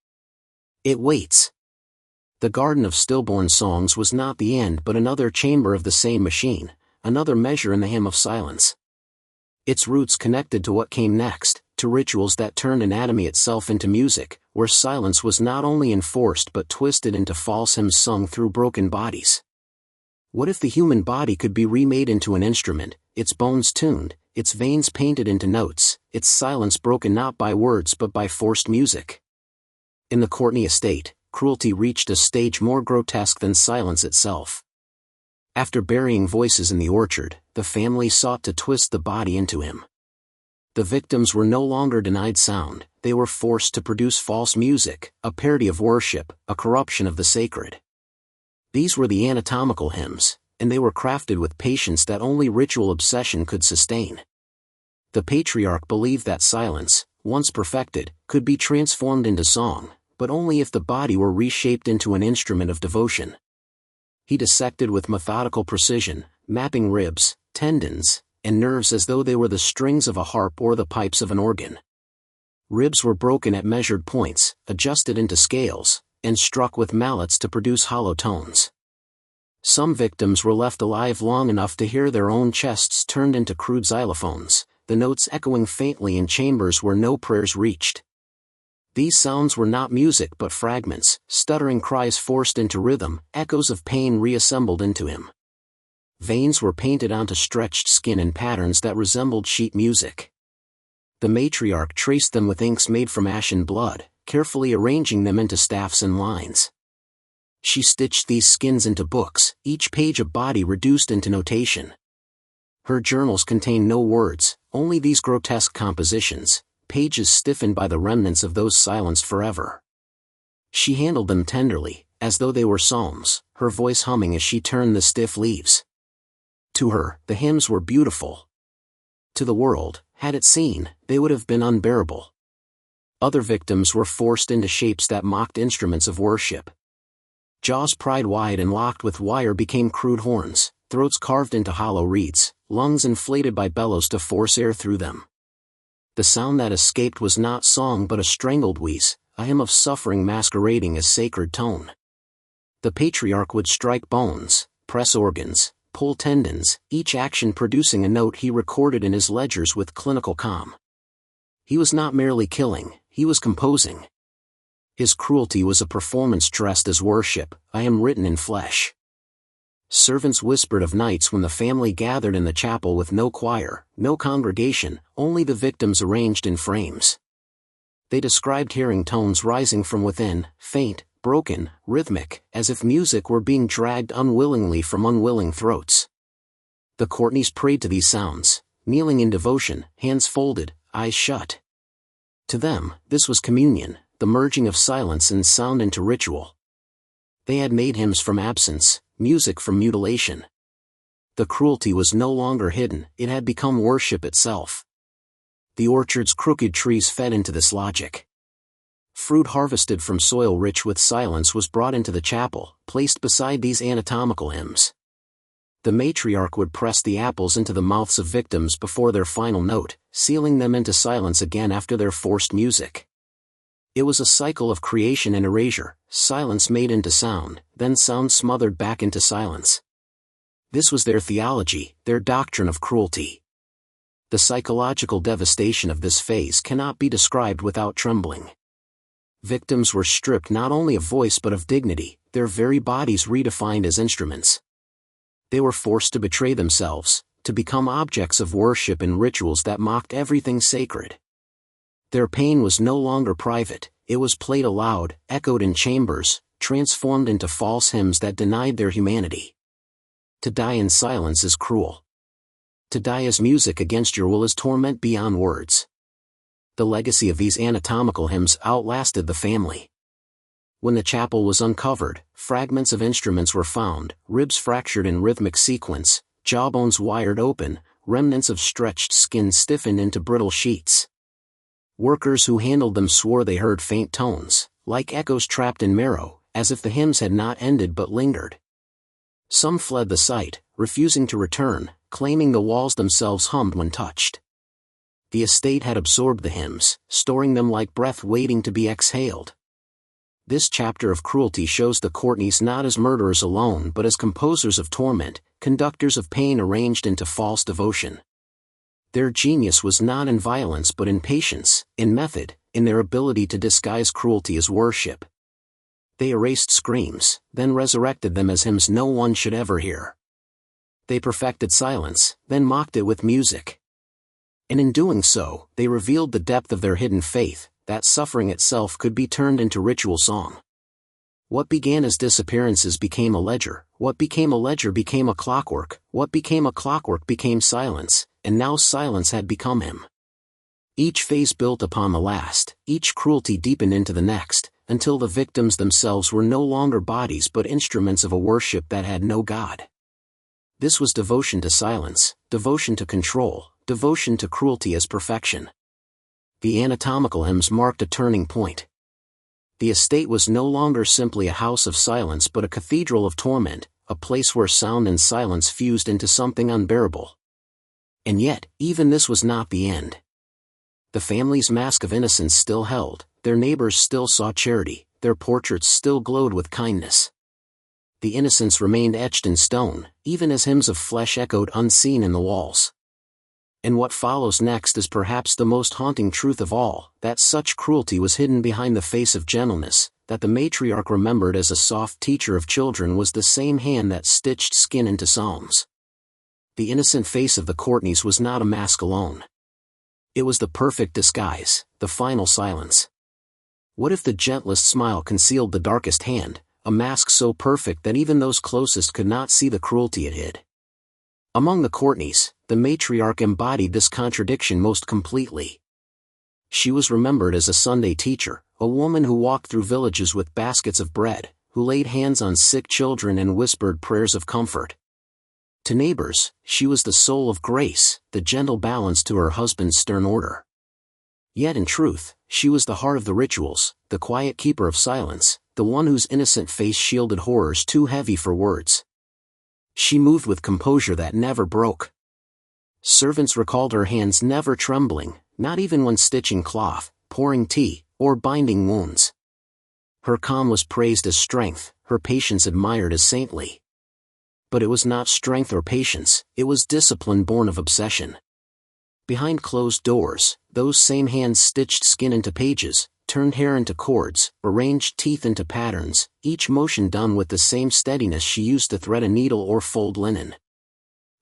It waits. The garden of stillborn songs was not the end but another chamber of the same machine, another measure in the hymn of silence. Its roots connected to what came next, to rituals that turned anatomy itself into music, where silence was not only enforced but twisted into false hymns sung through broken bodies. What if the human body could be remade into an instrument, its bones tuned, its veins painted into notes, its silence broken not by words but by forced music? In the Courtenay estate, cruelty reached a stage more grotesque than silence itself. After burying voices in the orchard, the family sought to twist the body into him. The victims were no longer denied sound, they were forced to produce false music, a parody of worship, a corruption of the sacred. These were the anatomical hymns, and they were crafted with patience that only ritual obsession could sustain. The patriarch believed that silence, once perfected, could be transformed into song, but only if the body were reshaped into an instrument of devotion. He dissected with methodical precision, mapping ribs, tendons, and nerves as though they were the strings of a harp or the pipes of an organ. Ribs were broken at measured points, adjusted into scales, and struck with mallets to produce hollow tones. Some victims were left alive long enough to hear their own chests turned into crude xylophones, the notes echoing faintly in chambers where no prayers reached. These sounds were not music but fragments, stuttering cries forced into rhythm, echoes of pain reassembled into him. Veins were painted onto stretched skin in patterns that resembled sheet music. The matriarch traced them with inks made from ashen blood, carefully arranging them into staffs and lines. She stitched these skins into books, each page a body reduced into notation. Her journals contained no words, only these grotesque compositions, pages stiffened by the remnants of those silenced forever. She handled them tenderly, as though they were psalms, her voice humming as she turned the stiff leaves. To her, the hymns were beautiful. To the world, had it seen, they would have been unbearable. Other victims were forced into shapes that mocked instruments of worship. Jaws pried wide and locked with wire became crude horns, throats carved into hollow reeds, lungs inflated by bellows to force air through them. The sound that escaped was not song but a strangled wheeze, a hymn of suffering masquerading as sacred tone. The patriarch would strike bones, press organs, pull tendons, each action producing a note he recorded in his ledgers with clinical calm. He was not merely killing, he was composing. His cruelty was a performance dressed as worship. I am written in flesh. Servants whispered of nights when the family gathered in the chapel with no choir, no congregation, only the victims arranged in frames. They described hearing tones rising from within, faint, broken, rhythmic, as if music were being dragged unwillingly from unwilling throats. The Courtenays prayed to these sounds, kneeling in devotion, hands folded, eyes shut. To them, this was communion, the merging of silence and sound into ritual. They had made hymns from absence, music from mutilation. The cruelty was no longer hidden, it had become worship itself. The orchard's crooked trees fed into this logic. Fruit harvested from soil rich with silence was brought into the chapel, placed beside these anatomical hymns. The matriarch would press the apples into the mouths of victims before their final note, sealing them into silence again after their forced music. It was a cycle of creation and erasure, silence made into sound, then sound smothered back into silence. This was their theology, their doctrine of cruelty. The psychological devastation of this phase cannot be described without trembling. Victims were stripped not only of voice but of dignity, their very bodies redefined as instruments. They were forced to betray themselves, to become objects of worship in rituals that mocked everything sacred. Their pain was no longer private, it was played aloud, echoed in chambers, transformed into false hymns that denied their humanity. To die in silence is cruel. To die as music against your will is torment beyond words. The legacy of these anatomical hymns outlasted the family. When the chapel was uncovered, fragments of instruments were found, ribs fractured in rhythmic sequence, jawbones wired open, remnants of stretched skin stiffened into brittle sheets. Workers who handled them swore they heard faint tones, like echoes trapped in marrow, as if the hymns had not ended but lingered. Some fled the site, refusing to return, claiming the walls themselves hummed when touched. The estate had absorbed the hymns, storing them like breath waiting to be exhaled. This chapter of cruelty shows the Courtenays not as murderers alone but as composers of torment, conductors of pain arranged into false devotion. Their genius was not in violence but in patience, in method, in their ability to disguise cruelty as worship. They erased screams, then resurrected them as hymns no one should ever hear. They perfected silence, then mocked it with music. And in doing so, they revealed the depth of their hidden faith, that suffering itself could be turned into ritual song. What began as disappearances became a ledger, what became a ledger became a clockwork, what became a clockwork became silence, and now silence had become him. Each phase built upon the last, each cruelty deepened into the next, until the victims themselves were no longer bodies but instruments of a worship that had no God. This was devotion to silence, devotion to control, devotion to cruelty as perfection. The anatomical hymns marked a turning point. The estate was no longer simply a house of silence but a cathedral of torment, a place where sound and silence fused into something unbearable. And yet, even this was not the end. The family's mask of innocence still held, their neighbors still saw charity, their portraits still glowed with kindness. The innocence remained etched in stone, even as hymns of flesh echoed unseen in the walls. And what follows next is perhaps the most haunting truth of all, that such cruelty was hidden behind the face of gentleness, that the matriarch remembered as a soft teacher of children was the same hand that stitched skin into psalms. The innocent face of the Courtenays was not a mask alone. It was the perfect disguise, the final silence. What if the gentlest smile concealed the darkest hand, a mask so perfect that even those closest could not see the cruelty it hid? Among the Courtenays, the matriarch embodied this contradiction most completely. She was remembered as a Sunday teacher, a woman who walked through villages with baskets of bread, who laid hands on sick children and whispered prayers of comfort. To neighbors, she was the soul of grace, the gentle balance to her husband's stern order. Yet in truth, she was the heart of the rituals, the quiet keeper of silence, the one whose innocent face shielded horrors too heavy for words. She moved with composure that never broke. Servants recalled her hands never trembling, not even when stitching cloth, pouring tea, or binding wounds. Her calm was praised as strength, her patience admired as saintly. But it was not strength or patience, it was discipline born of obsession. Behind closed doors, those same hands stitched skin into pages, turned hair into cords, arranged teeth into patterns, each motion done with the same steadiness she used to thread a needle or fold linen.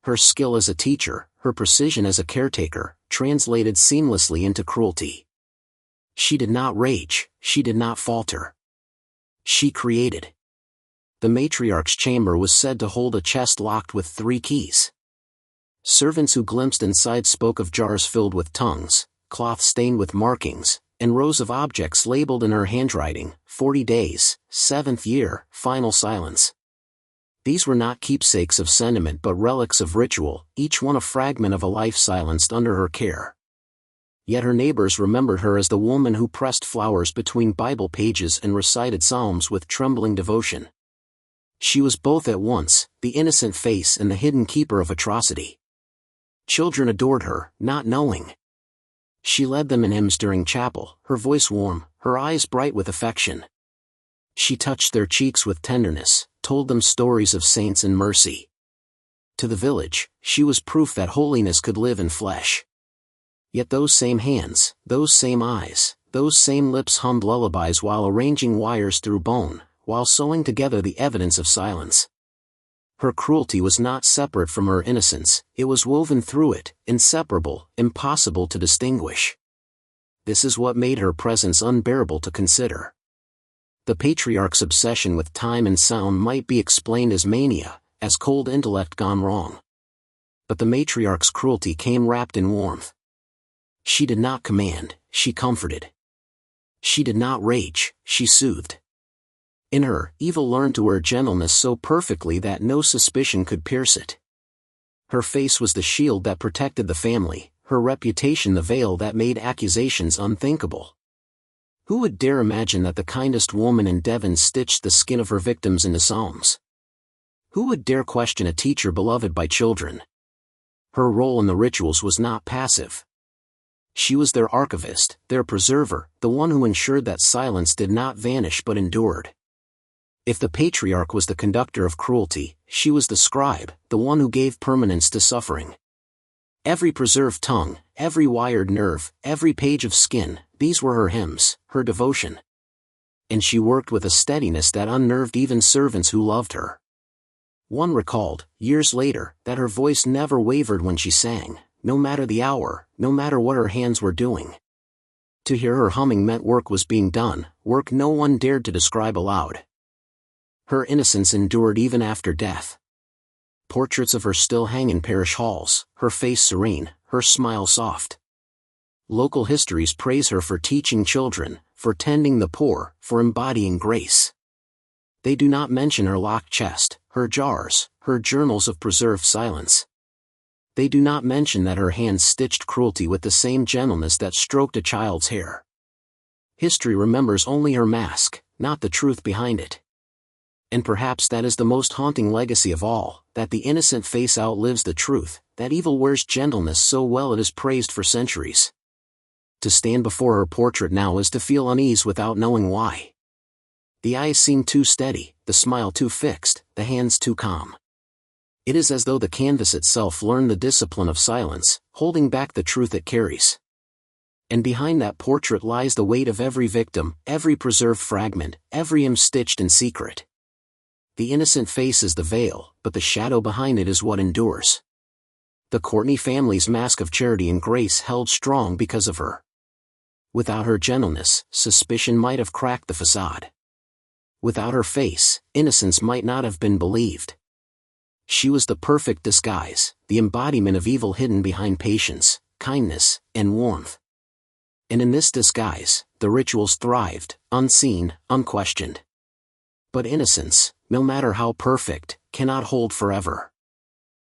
Her skill as a teacher, her precision as a caretaker, translated seamlessly into cruelty. She did not rage, she did not falter. She created. The matriarch's chamber was said to hold a chest locked with 3 keys. Servants who glimpsed inside spoke of jars filled with tongues, cloth stained with markings, and rows of objects labeled in her handwriting, 40 days, 7th year, final silence. These were not keepsakes of sentiment but relics of ritual, each one a fragment of a life silenced under her care. Yet her neighbors remembered her as the woman who pressed flowers between Bible pages and recited psalms with trembling devotion. She was both at once, the innocent face and the hidden keeper of atrocity. Children adored her, not knowing. She led them in hymns during chapel, her voice warm, her eyes bright with affection. She touched their cheeks with tenderness, told them stories of saints and mercy. To the village, she was proof that holiness could live in flesh. Yet those same hands, those same eyes, those same lips hummed lullabies while arranging wires through bone, while sewing together the evidence of silence. Her cruelty was not separate from her innocence, it was woven through it, inseparable, impossible to distinguish. This is what made her presence unbearable to consider. The patriarch's obsession with time and sound might be explained as mania, as cold intellect gone wrong. But the matriarch's cruelty came wrapped in warmth. She did not command, she comforted. She did not rage, she soothed. In her, evil learned to wear gentleness so perfectly that no suspicion could pierce it. Her face was the shield that protected the family, her reputation the veil that made accusations unthinkable. Who would dare imagine that the kindest woman in Devon stitched the skin of her victims into psalms? Who would dare question a teacher beloved by children? Her role in the rituals was not passive. She was their archivist, their preserver, the one who ensured that silence did not vanish but endured. If the patriarch was the conductor of cruelty, she was the scribe, the one who gave permanence to suffering. Every preserved tongue, every wired nerve, every page of skin, these were her hymns, her devotion. And she worked with a steadiness that unnerved even servants who loved her. One recalled, years later, that her voice never wavered when she sang, no matter the hour, no matter what her hands were doing. To hear her humming meant work was being done, work no one dared to describe aloud. Her innocence endured even after death. Portraits of her still hang in parish halls, her face serene, her smile soft. Local histories praise her for teaching children, for tending the poor, for embodying grace. They do not mention her locked chest, her jars, her journals of preserved silence. They do not mention that her hands stitched cruelty with the same gentleness that stroked a child's hair. History remembers only her mask, not the truth behind it. And perhaps that is the most haunting legacy of all, that the innocent face outlives the truth, that evil wears gentleness so well it is praised for centuries. To stand before her portrait now is to feel unease without knowing why. The eyes seem too steady, the smile too fixed, the hands too calm. It is as though the canvas itself learned the discipline of silence, holding back the truth it carries. And behind that portrait lies the weight of every victim, every preserved fragment, every hymn stitched in secret. The innocent face is the veil, but the shadow behind it is what endures. The Courtenay family's mask of charity and grace held strong because of her. Without her gentleness, suspicion might have cracked the facade. Without her face, innocence might not have been believed. She was the perfect disguise, the embodiment of evil hidden behind patience, kindness, and warmth. And in this disguise, the rituals thrived, unseen, unquestioned. But innocence, no matter how perfect, cannot hold forever.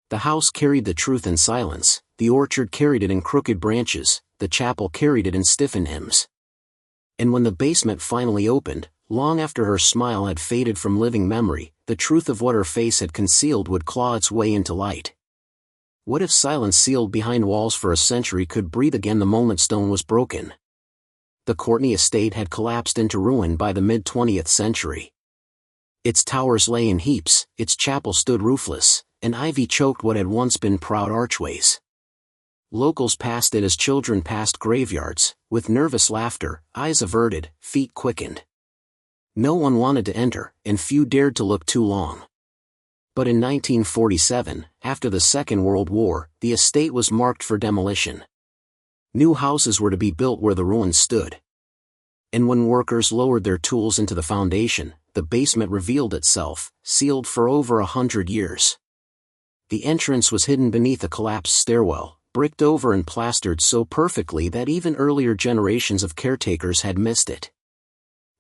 The house carried the truth in silence, the orchard carried it in crooked branches, the chapel carried it in stiffened hymns. And when the basement finally opened, long after her smile had faded from living memory, the truth of what her face had concealed would claw its way into light. What if silence sealed behind walls for a century could breathe again the moment stone was broken? The Courtenay estate had collapsed into ruin by the mid-20th century. Its towers lay in heaps, its chapel stood roofless, and ivy choked what had once been proud archways. Locals passed it as children passed graveyards, with nervous laughter, eyes averted, feet quickened. No one wanted to enter, and few dared to look too long. But in 1947, after the Second World War, the estate was marked for demolition. New houses were to be built where the ruins stood. And when workers lowered their tools into the foundation, the basement revealed itself, sealed for over 100 years. The entrance was hidden beneath a collapsed stairwell, bricked over and plastered so perfectly that even earlier generations of caretakers had missed it.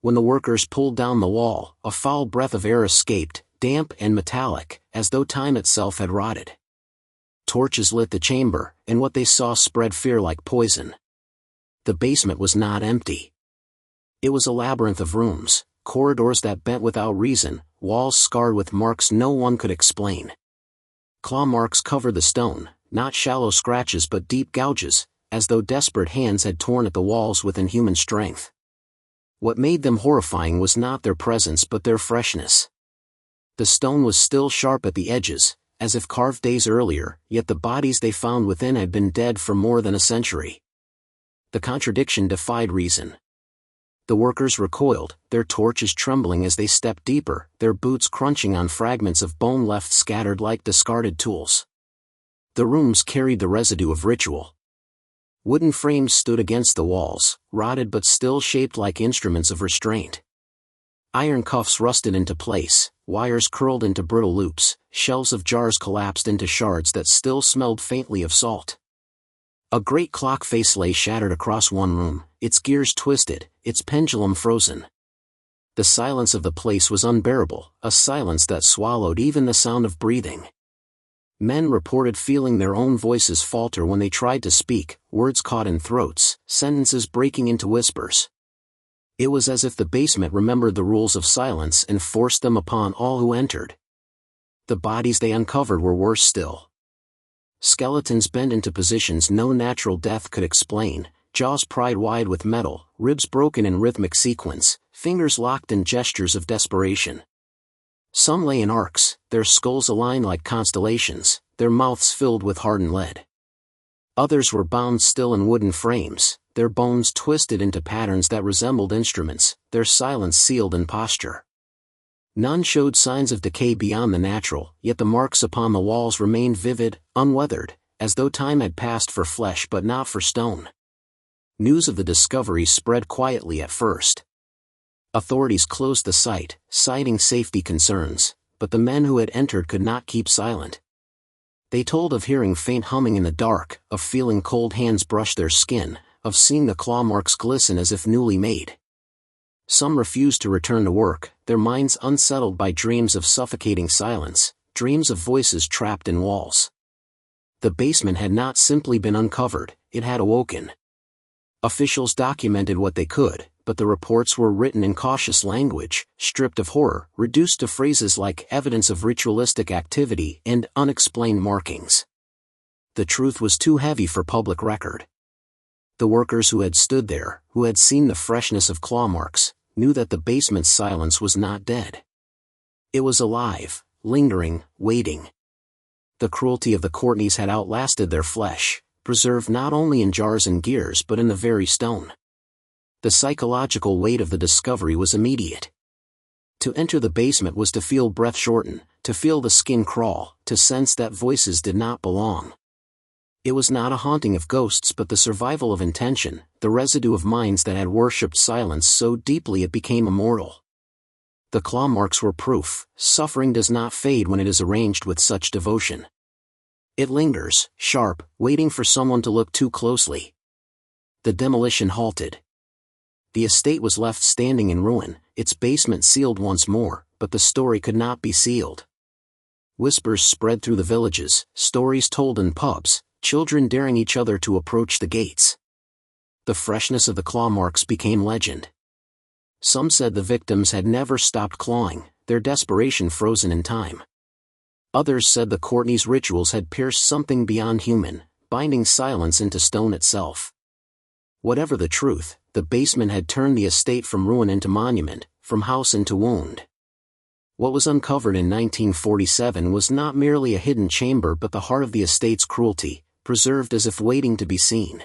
When the workers pulled down the wall, a foul breath of air escaped, damp and metallic, as though time itself had rotted. Torches lit the chamber, and what they saw spread fear like poison. The basement was not empty. It was a labyrinth of rooms, corridors that bent without reason, walls scarred with marks no one could explain. Claw marks covered the stone, not shallow scratches but deep gouges, as though desperate hands had torn at the walls with inhuman strength. What made them horrifying was not their presence but their freshness. The stone was still sharp at the edges, as if carved days earlier, yet the bodies they found within had been dead for more than a century. The contradiction defied reason. The workers recoiled, their torches trembling as they stepped deeper, their boots crunching on fragments of bone left scattered like discarded tools. The rooms carried the residue of ritual. Wooden frames stood against the walls, rotted but still shaped like instruments of restraint. Iron cuffs rusted into place, wires curled into brittle loops, shelves of jars collapsed into shards that still smelled faintly of salt. A great clock face lay shattered across one room, its gears twisted, its pendulum frozen. The silence of the place was unbearable, a silence that swallowed even the sound of breathing. Men reported feeling their own voices falter when they tried to speak, words caught in throats, sentences breaking into whispers. It was as if the basement remembered the rules of silence and forced them upon all who entered. The bodies they uncovered were worse still. Skeletons bent into positions no natural death could explain, jaws pried wide with metal, ribs broken in rhythmic sequence, fingers locked in gestures of desperation. Some lay in arcs, their skulls aligned like constellations, their mouths filled with hardened lead. Others were bound still in wooden frames, their bones twisted into patterns that resembled instruments, their silence sealed in posture. None showed signs of decay beyond the natural, yet the marks upon the walls remained vivid, unweathered, as though time had passed for flesh but not for stone. News of the discovery spread quietly at first. Authorities closed the site, citing safety concerns, but the men who had entered could not keep silent. They told of hearing faint humming in the dark, of feeling cold hands brush their skin, of seeing the claw marks glisten as if newly made. Some refused to return to work, their minds unsettled by dreams of suffocating silence, dreams of voices trapped in walls. The basement had not simply been uncovered, it had awoken. Officials documented what they could, but the reports were written in cautious language, stripped of horror, reduced to phrases like evidence of ritualistic activity and unexplained markings. The truth was too heavy for public record. The workers who had stood there, who had seen the freshness of claw marks, knew that the basement's silence was not dead. It was alive, lingering, waiting. The cruelty of the Courtenays had outlasted their flesh, preserved not only in jars and gears but in the very stone. The psychological weight of the discovery was immediate. To enter the basement was to feel breath shorten, to feel the skin crawl, to sense that voices did not belong. It was not a haunting of ghosts but the survival of intention, the residue of minds that had worshipped silence so deeply it became immortal. The claw marks were proof, suffering does not fade when it is arranged with such devotion. It lingers, sharp, waiting for someone to look too closely. The demolition halted. The estate was left standing in ruin, its basement sealed once more, but the story could not be sealed. Whispers spread through the villages, stories told in pubs, children daring each other to approach the gates. The freshness of the claw marks became legend. Some said the victims had never stopped clawing, their desperation frozen in time. Others said the Courtenays' rituals had pierced something beyond human, binding silence into stone itself. Whatever the truth, the basement had turned the estate from ruin into monument, from house into wound. What was uncovered in 1947 was not merely a hidden chamber but the heart of the estate's cruelty, preserved as if waiting to be seen.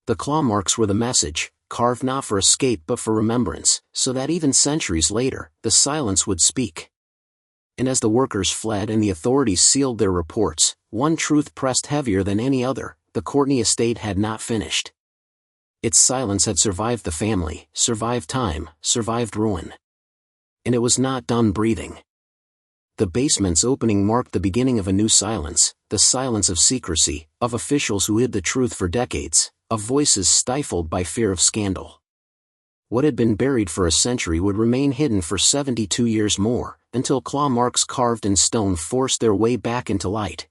The claw marks were the message, carved not for escape but for remembrance, so that even centuries later, the silence would speak. And as the workers fled and the authorities sealed their reports, one truth pressed heavier than any other: the Courtenay estate had not finished. Its silence had survived the family, survived time, survived ruin. And it was not done breathing. The basement's opening marked the beginning of a new silence, the silence of secrecy, of officials who hid the truth for decades, of voices stifled by fear of scandal. What had been buried for a century would remain hidden for 72 years more, until claw marks carved in stone forced their way back into light.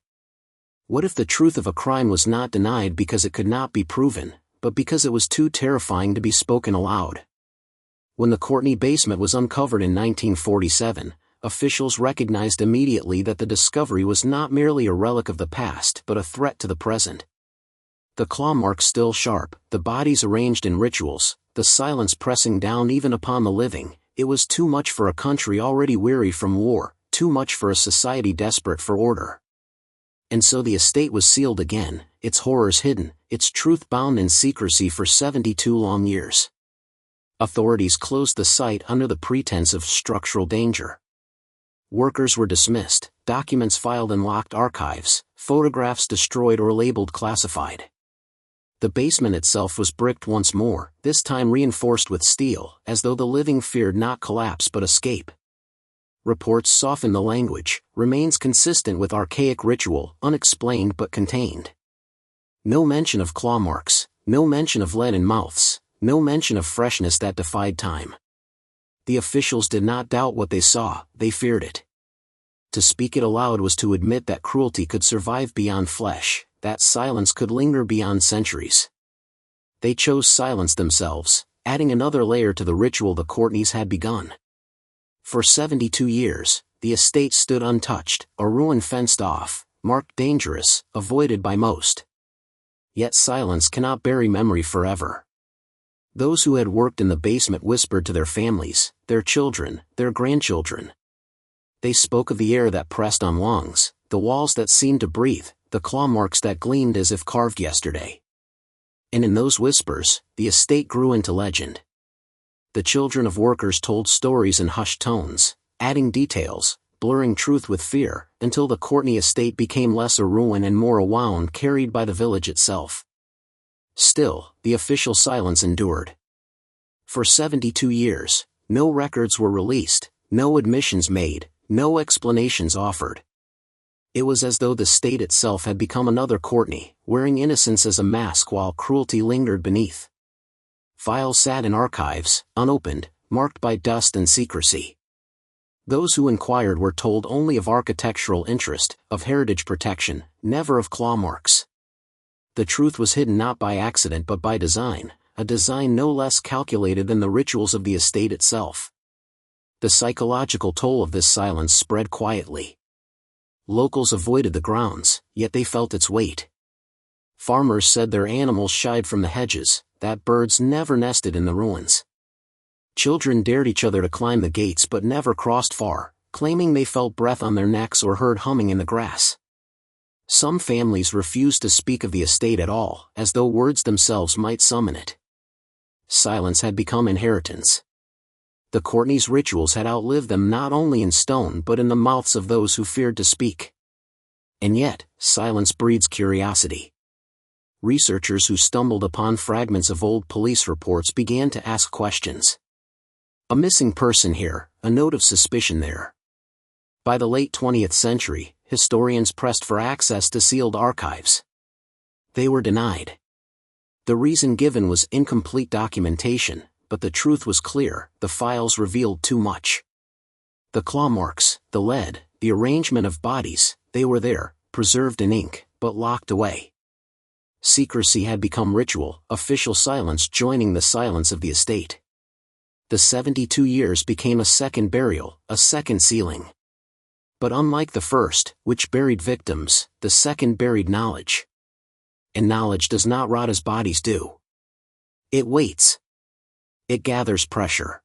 What if the truth of a crime was not denied because it could not be proven, but because it was too terrifying to be spoken aloud? When the Courtenay basement was uncovered in 1947, officials recognized immediately that the discovery was not merely a relic of the past but a threat to the present. The claw marks still sharp, the bodies arranged in rituals, the silence pressing down even upon the living, it was too much for a country already weary from war, too much for a society desperate for order. And so the estate was sealed again, its horrors hidden, its truth bound in secrecy for 72 long years. Authorities closed the site under the pretense of structural danger. Workers were dismissed, documents filed in locked archives, photographs destroyed or labeled classified. The basement itself was bricked once more, this time reinforced with steel, as though the living feared not collapse but escape. Reports softened the language, remains consistent with archaic ritual, unexplained but contained. No mention of claw marks, no mention of lead in mouths, no mention of freshness that defied time. The officials did not doubt what they saw, they feared it. To speak it aloud was to admit that cruelty could survive beyond flesh, that silence could linger beyond centuries. They chose silence themselves, adding another layer to the ritual the Courtenays had begun. For 72 years, the estate stood untouched, a ruin fenced off, marked dangerous, avoided by most. Yet silence cannot bury memory forever. Those who had worked in the basement whispered to their families, their children, their grandchildren. They spoke of the air that pressed on lungs, the walls that seemed to breathe, the claw marks that gleamed as if carved yesterday. And in those whispers, the estate grew into legend. The children of workers told stories in hushed tones, adding details, blurring truth with fear, until the Courtenay estate became less a ruin and more a wound carried by the village itself. Still, the official silence endured. For 72 years, no records were released, no admissions made, no explanations offered. It was as though the state itself had become another Courtenay, wearing innocence as a mask while cruelty lingered beneath. Files sat in archives, unopened, marked by dust and secrecy. Those who inquired were told only of architectural interest, of heritage protection, never of claw marks. The truth was hidden not by accident but by design, a design no less calculated than the rituals of the estate itself. The psychological toll of this silence spread quietly. Locals avoided the grounds, yet they felt its weight. Farmers said their animals shied from the hedges, that birds never nested in the ruins. Children dared each other to climb the gates but never crossed far, claiming they felt breath on their necks or heard humming in the grass. Some families refused to speak of the estate at all, as though words themselves might summon it. Silence had become inheritance. The Courtenay's rituals had outlived them not only in stone but in the mouths of those who feared to speak. And yet, silence breeds curiosity. Researchers who stumbled upon fragments of old police reports began to ask questions. A missing person here, a note of suspicion there. By the late 20th century, historians pressed for access to sealed archives. They were denied. The reason given was incomplete documentation, but the truth was clear: the files revealed too much. The claw marks, the lead, the arrangement of bodies, they were there, preserved in ink, but locked away. Secrecy had become ritual, official silence joining the silence of the estate. The 72 years became a second burial, a second sealing. But unlike the first, which buried victims, the second buried knowledge. And knowledge does not rot as bodies do. It waits. It gathers pressure.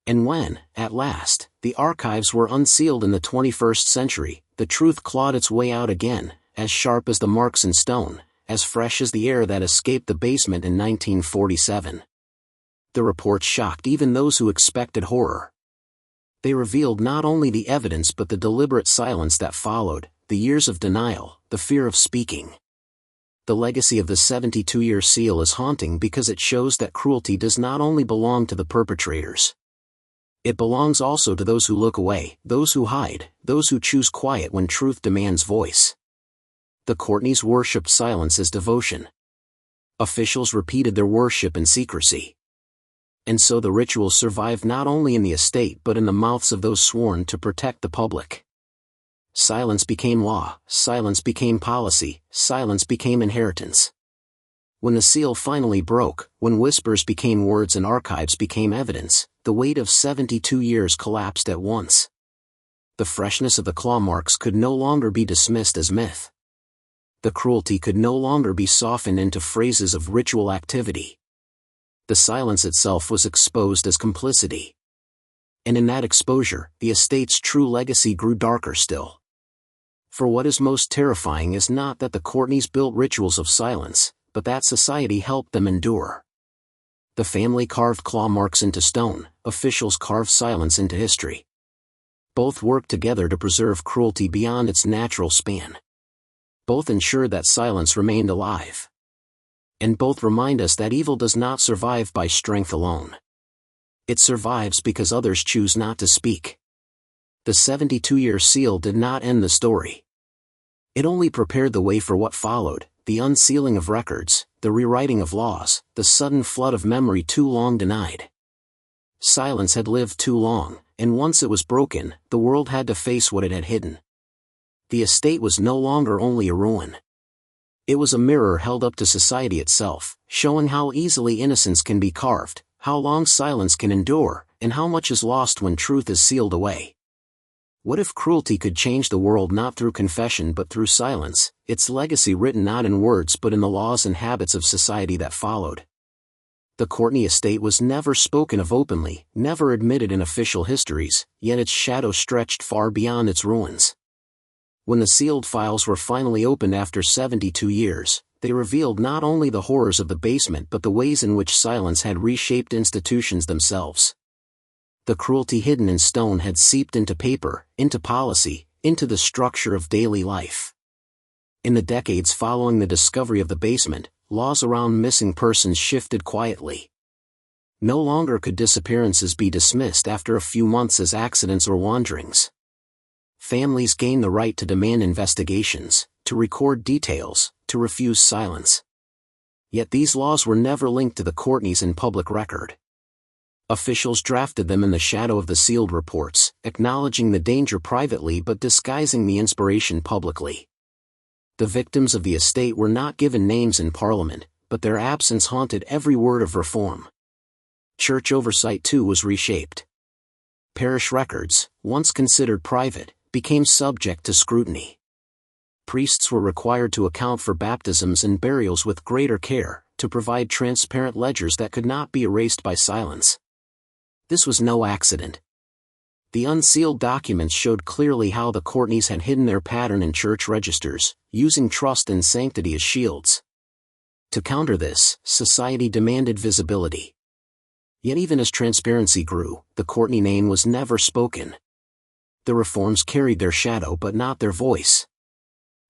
And when, at last, the archives were unsealed in the 21st century, the truth clawed its way out again, as sharp as the marks in stone, as fresh as the air that escaped the basement in 1947. The reports shocked even those who expected horror. They revealed not only the evidence but the deliberate silence that followed, the years of denial, the fear of speaking. The legacy of the 72-year seal is haunting because it shows that cruelty does not only belong to the perpetrators. It belongs also to those who look away, those who hide, those who choose quiet when truth demands voice. The Courtenays worshipped silence as devotion. Officials repeated their worship in secrecy. And so the ritual survived not only in the estate but in the mouths of those sworn to protect the public. Silence became law, silence became policy, silence became inheritance. When the seal finally broke, when whispers became words and archives became evidence, the weight of 72 years collapsed at once. The freshness of the claw marks could no longer be dismissed as myth. The cruelty could no longer be softened into phrases of ritual activity. The silence itself was exposed as complicity. And in that exposure, the estate's true legacy grew darker still. For what is most terrifying is not that the Courtenays built rituals of silence, but that society helped them endure. The family carved claw marks into stone, officials carved silence into history. Both worked together to preserve cruelty beyond its natural span. Both ensured that silence remained alive. And both remind us that evil does not survive by strength alone. It survives because others choose not to speak. The 72-year seal did not end the story. It only prepared the way for what followed, the unsealing of records, the rewriting of laws, the sudden flood of memory too long denied. Silence had lived too long, and once it was broken, the world had to face what it had hidden. The estate was no longer only a ruin. It was a mirror held up to society itself, showing how easily innocence can be carved, how long silence can endure, and how much is lost when truth is sealed away. What if cruelty could change the world not through confession but through silence, its legacy written not in words but in the laws and habits of society that followed? The Courtenay estate was never spoken of openly, never admitted in official histories, yet its shadow stretched far beyond its ruins. When the sealed files were finally opened after 72 years, they revealed not only the horrors of the basement but the ways in which silence had reshaped institutions themselves. The cruelty hidden in stone had seeped into paper, into policy, into the structure of daily life. In the decades following the discovery of the basement, laws around missing persons shifted quietly. No longer could disappearances be dismissed after a few months as accidents or wanderings. Families gained the right to demand investigations, to record details, to refuse silence. Yet these laws were never linked to the Courtenays in public record. Officials drafted them in the shadow of the sealed reports, acknowledging the danger privately but disguising the inspiration publicly. The victims of the estate were not given names in Parliament, but their absence haunted every word of reform. Church oversight too was reshaped. Parish records, once considered private, became subject to scrutiny. Priests were required to account for baptisms and burials with greater care, to provide transparent ledgers that could not be erased by silence. This was no accident. The unsealed documents showed clearly how the Courtenays had hidden their pattern in church registers, using trust and sanctity as shields. To counter this, society demanded visibility. Yet even as transparency grew, the Courtenay name was never spoken. The reforms carried their shadow but not their voice.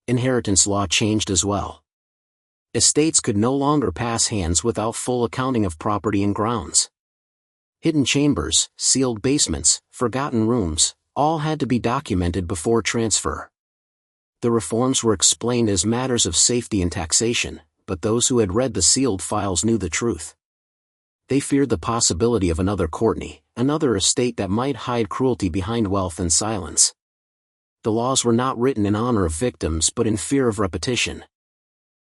Inheritance law changed as well. Estates could no longer pass hands without full accounting of property and grounds. Hidden chambers, sealed basements, forgotten rooms, all had to be documented before transfer. The reforms were explained as matters of safety and taxation, but those who had read the sealed files knew the truth. They feared the possibility of another Courtenay, another estate that might hide cruelty behind wealth and silence. The laws were not written in honor of victims but in fear of repetition.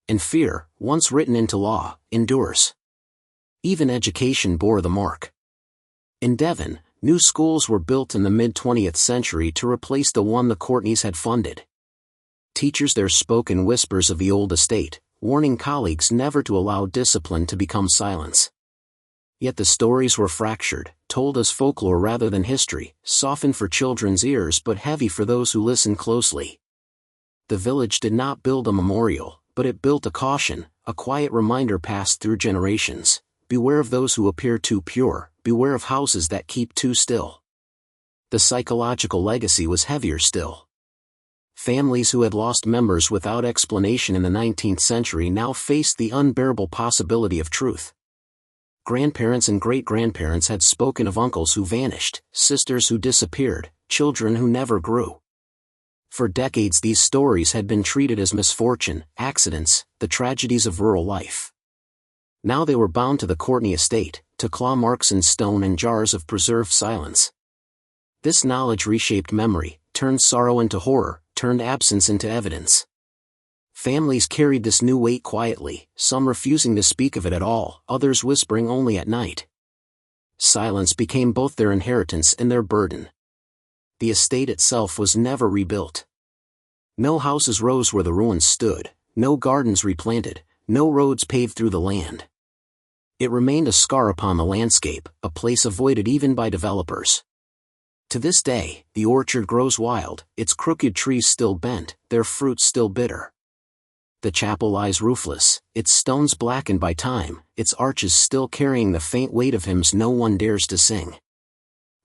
And fear, once written into law, endures. Even education bore the mark. In Devon, new schools were built in the mid-20th century to replace the one the Courtenays had funded. Teachers there spoke in whispers of the old estate, warning colleagues never to allow discipline to become silence. Yet the stories were fractured, told as folklore rather than history, softened for children's ears but heavy for those who listened closely. The village did not build a memorial, but it built a caution, a quiet reminder passed through generations. Beware of those who appear too pure, beware of houses that keep too still. The psychological legacy was heavier still. Families who had lost members without explanation in the 19th century now faced the unbearable possibility of truth. Grandparents and great-grandparents had spoken of uncles who vanished, sisters who disappeared, children who never grew. For decades these stories had been treated as misfortune, accidents, the tragedies of rural life. Now they were bound to the Courtenay estate, to claw marks in stone and jars of preserved silence. This knowledge reshaped memory, turned sorrow into horror, turned absence into evidence. Families carried this new weight quietly, some refusing to speak of it at all, others whispering only at night. Silence became both their inheritance and their burden. The estate itself was never rebuilt. No houses rose where the ruins stood, no gardens replanted, no roads paved through the land. It remained a scar upon the landscape, a place avoided even by developers. To this day, the orchard grows wild, its crooked trees still bent, their fruits still bitter. The chapel lies roofless, its stones blackened by time, its arches still carrying the faint weight of hymns no one dares to sing.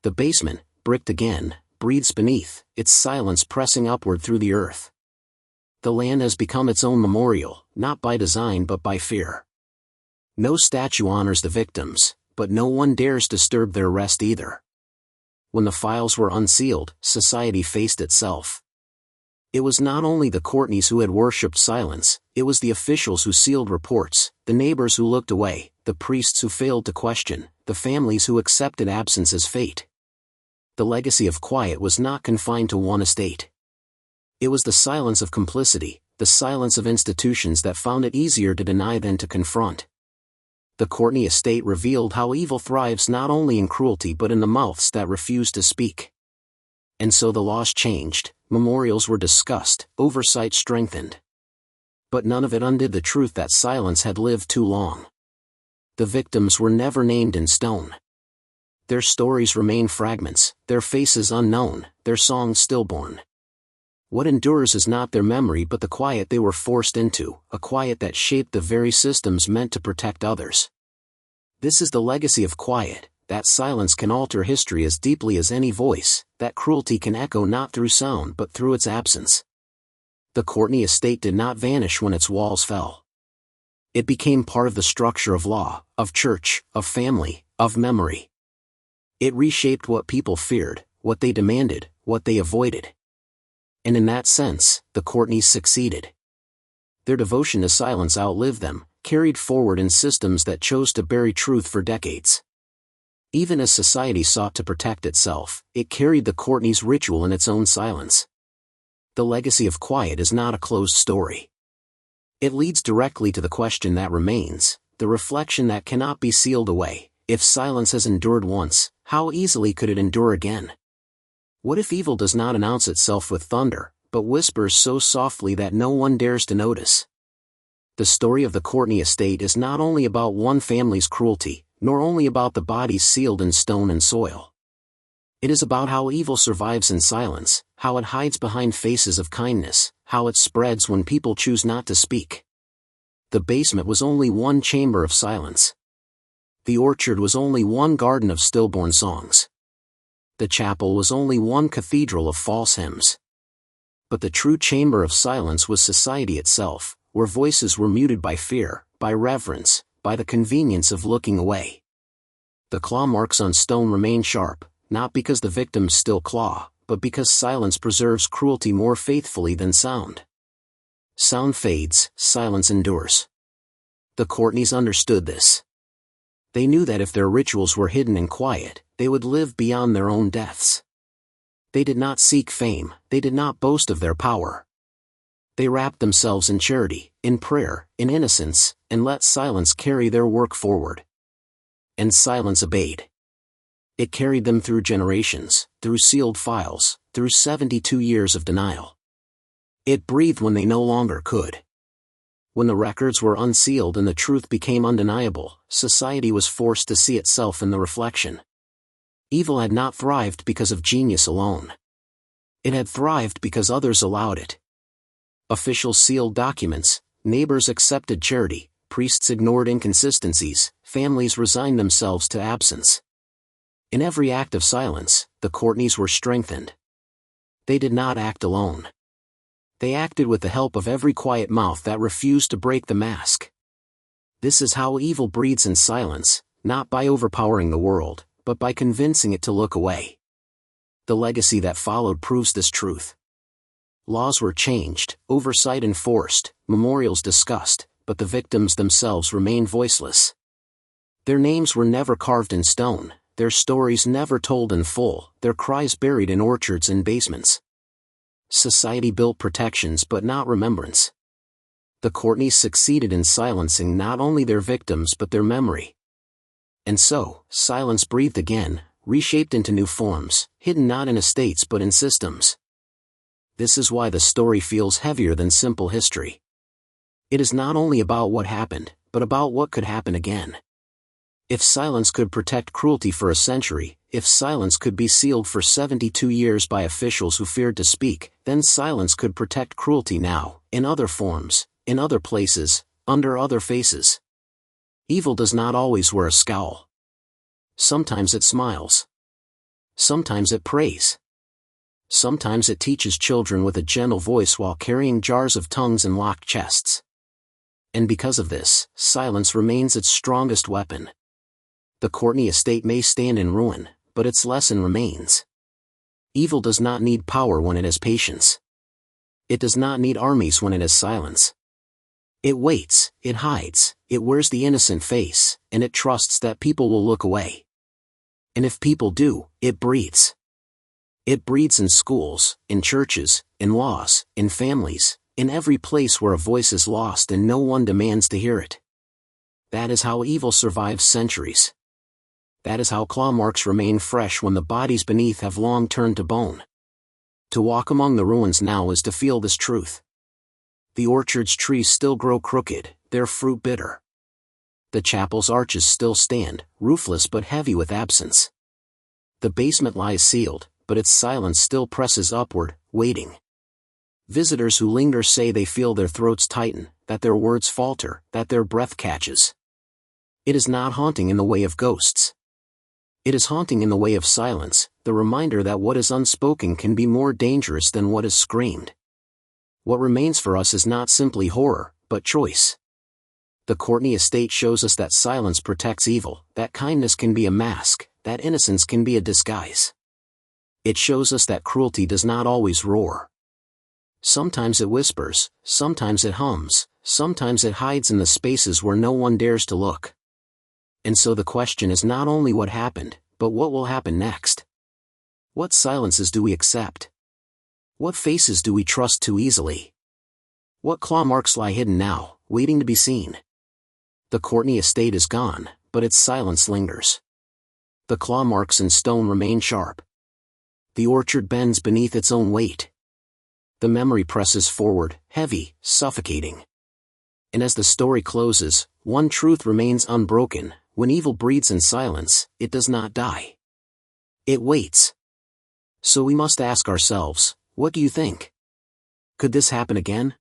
The basement, bricked again, breathes beneath, its silence pressing upward through the earth. The land has become its own memorial, not by design but by fear. No statue honors the victims, but no one dares disturb their rest either. When the files were unsealed, society faced itself. It was not only the Courtenays who had worshipped silence, it was the officials who sealed reports, the neighbors who looked away, the priests who failed to question, the families who accepted absence as fate. The legacy of quiet was not confined to one estate. It was the silence of complicity, the silence of institutions that found it easier to deny than to confront. The Courtenay estate revealed how evil thrives not only in cruelty but in the mouths that refuse to speak. And so the laws changed, memorials were discussed, oversight strengthened. But none of it undid the truth that silence had lived too long. The victims were never named in stone. Their stories remain fragments, their faces unknown, their songs stillborn. What endures is not their memory but the quiet they were forced into, a quiet that shaped the very systems meant to protect others. This is the legacy of quiet, that silence can alter history as deeply as any voice, that cruelty can echo not through sound but through its absence. The Courtenay estate did not vanish when its walls fell. It became part of the structure of law, of church, of family, of memory. It reshaped what people feared, what they demanded, what they avoided. And in that sense, the Courtenays succeeded. Their devotion to silence outlived them, carried forward in systems that chose to bury truth for decades. Even as society sought to protect itself, it carried the Courtenays' ritual in its own silence. The legacy of quiet is not a closed story. It leads directly to the question that remains, the reflection that cannot be sealed away. If silence has endured once, how easily could it endure again? What if evil does not announce itself with thunder, but whispers so softly that no one dares to notice? The story of the Courtenay estate is not only about one family's cruelty, nor only about the bodies sealed in stone and soil. It is about how evil survives in silence, how it hides behind faces of kindness, how it spreads when people choose not to speak. The basement was only one chamber of silence. The orchard was only one garden of stillborn songs. The chapel was only one cathedral of false hymns. But the true chamber of silence was society itself, where voices were muted by fear, by reverence, by the convenience of looking away. The claw marks on stone remain sharp, not because the victims still claw, but because silence preserves cruelty more faithfully than sound. Sound fades, silence endures. The Courtenays understood this. They knew that if their rituals were hidden and quiet, they would live beyond their own deaths. They did not seek fame, they did not boast of their power. They wrapped themselves in charity, in prayer, in innocence, and let silence carry their work forward. And silence obeyed. It carried them through generations, through sealed files, through 72 years of denial. It breathed when they no longer could. When the records were unsealed and the truth became undeniable, society was forced to see itself in the reflection. Evil had not thrived because of genius alone. It had thrived because others allowed it. Officials sealed documents, neighbors accepted charity, priests ignored inconsistencies, families resigned themselves to absence. In every act of silence, the Courtenays were strengthened. They did not act alone. They acted with the help of every quiet mouth that refused to break the mask. This is how evil breeds in silence, not by overpowering the world, but by convincing it to look away. The legacy that followed proves this truth. Laws were changed, oversight enforced, memorials discussed, but the victims themselves remained voiceless. Their names were never carved in stone, their stories never told in full, their cries buried in orchards and basements. Society built protections but not remembrance. The Courtenays succeeded in silencing not only their victims but their memory. And so, silence breathed again, reshaped into new forms, hidden not in estates but in systems. This is why the story feels heavier than simple history. It is not only about what happened, but about what could happen again. If silence could protect cruelty for a century, if silence could be sealed for 72 years by officials who feared to speak, then silence could protect cruelty now, in other forms, in other places, under other faces. Evil does not always wear a scowl. Sometimes it smiles. Sometimes it prays. Sometimes it teaches children with a gentle voice while carrying jars of tongues and locked chests. And because of this, silence remains its strongest weapon. The Courtenay estate may stand in ruin, but its lesson remains. Evil does not need power when it has patience. It does not need armies when it has silence. It waits, it hides, it wears the innocent face, and it trusts that people will look away. And if people do, it breathes. It breathes in schools, in churches, in laws, in families, in every place where a voice is lost and no one demands to hear it. That is how evil survives centuries. That is how claw marks remain fresh when the bodies beneath have long turned to bone. To walk among the ruins now is to feel this truth. The orchard's trees still grow crooked, their fruit bitter. The chapel's arches still stand, roofless but heavy with absence. The basement lies sealed, but its silence still presses upward, waiting. Visitors who linger say they feel their throats tighten, that their words falter, that their breath catches. It is not haunting in the way of ghosts. It is haunting in the way of silence, the reminder that what is unspoken can be more dangerous than what is screamed. What remains for us is not simply horror, but choice. The Courtenay estate shows us that silence protects evil, that kindness can be a mask, that innocence can be a disguise. It shows us that cruelty does not always roar. Sometimes it whispers, sometimes it hums, sometimes it hides in the spaces where no one dares to look. And so the question is not only what happened, but what will happen next. What silences do we accept? What faces do we trust too easily? What claw marks lie hidden now, waiting to be seen? The Courtenay estate is gone, but its silence lingers. The claw marks in stone remain sharp. The orchard bends beneath its own weight. The memory presses forward, heavy, suffocating. And as the story closes, one truth remains unbroken: when evil breeds in silence, it does not die. It waits. So we must ask ourselves, what do you think? Could this happen again?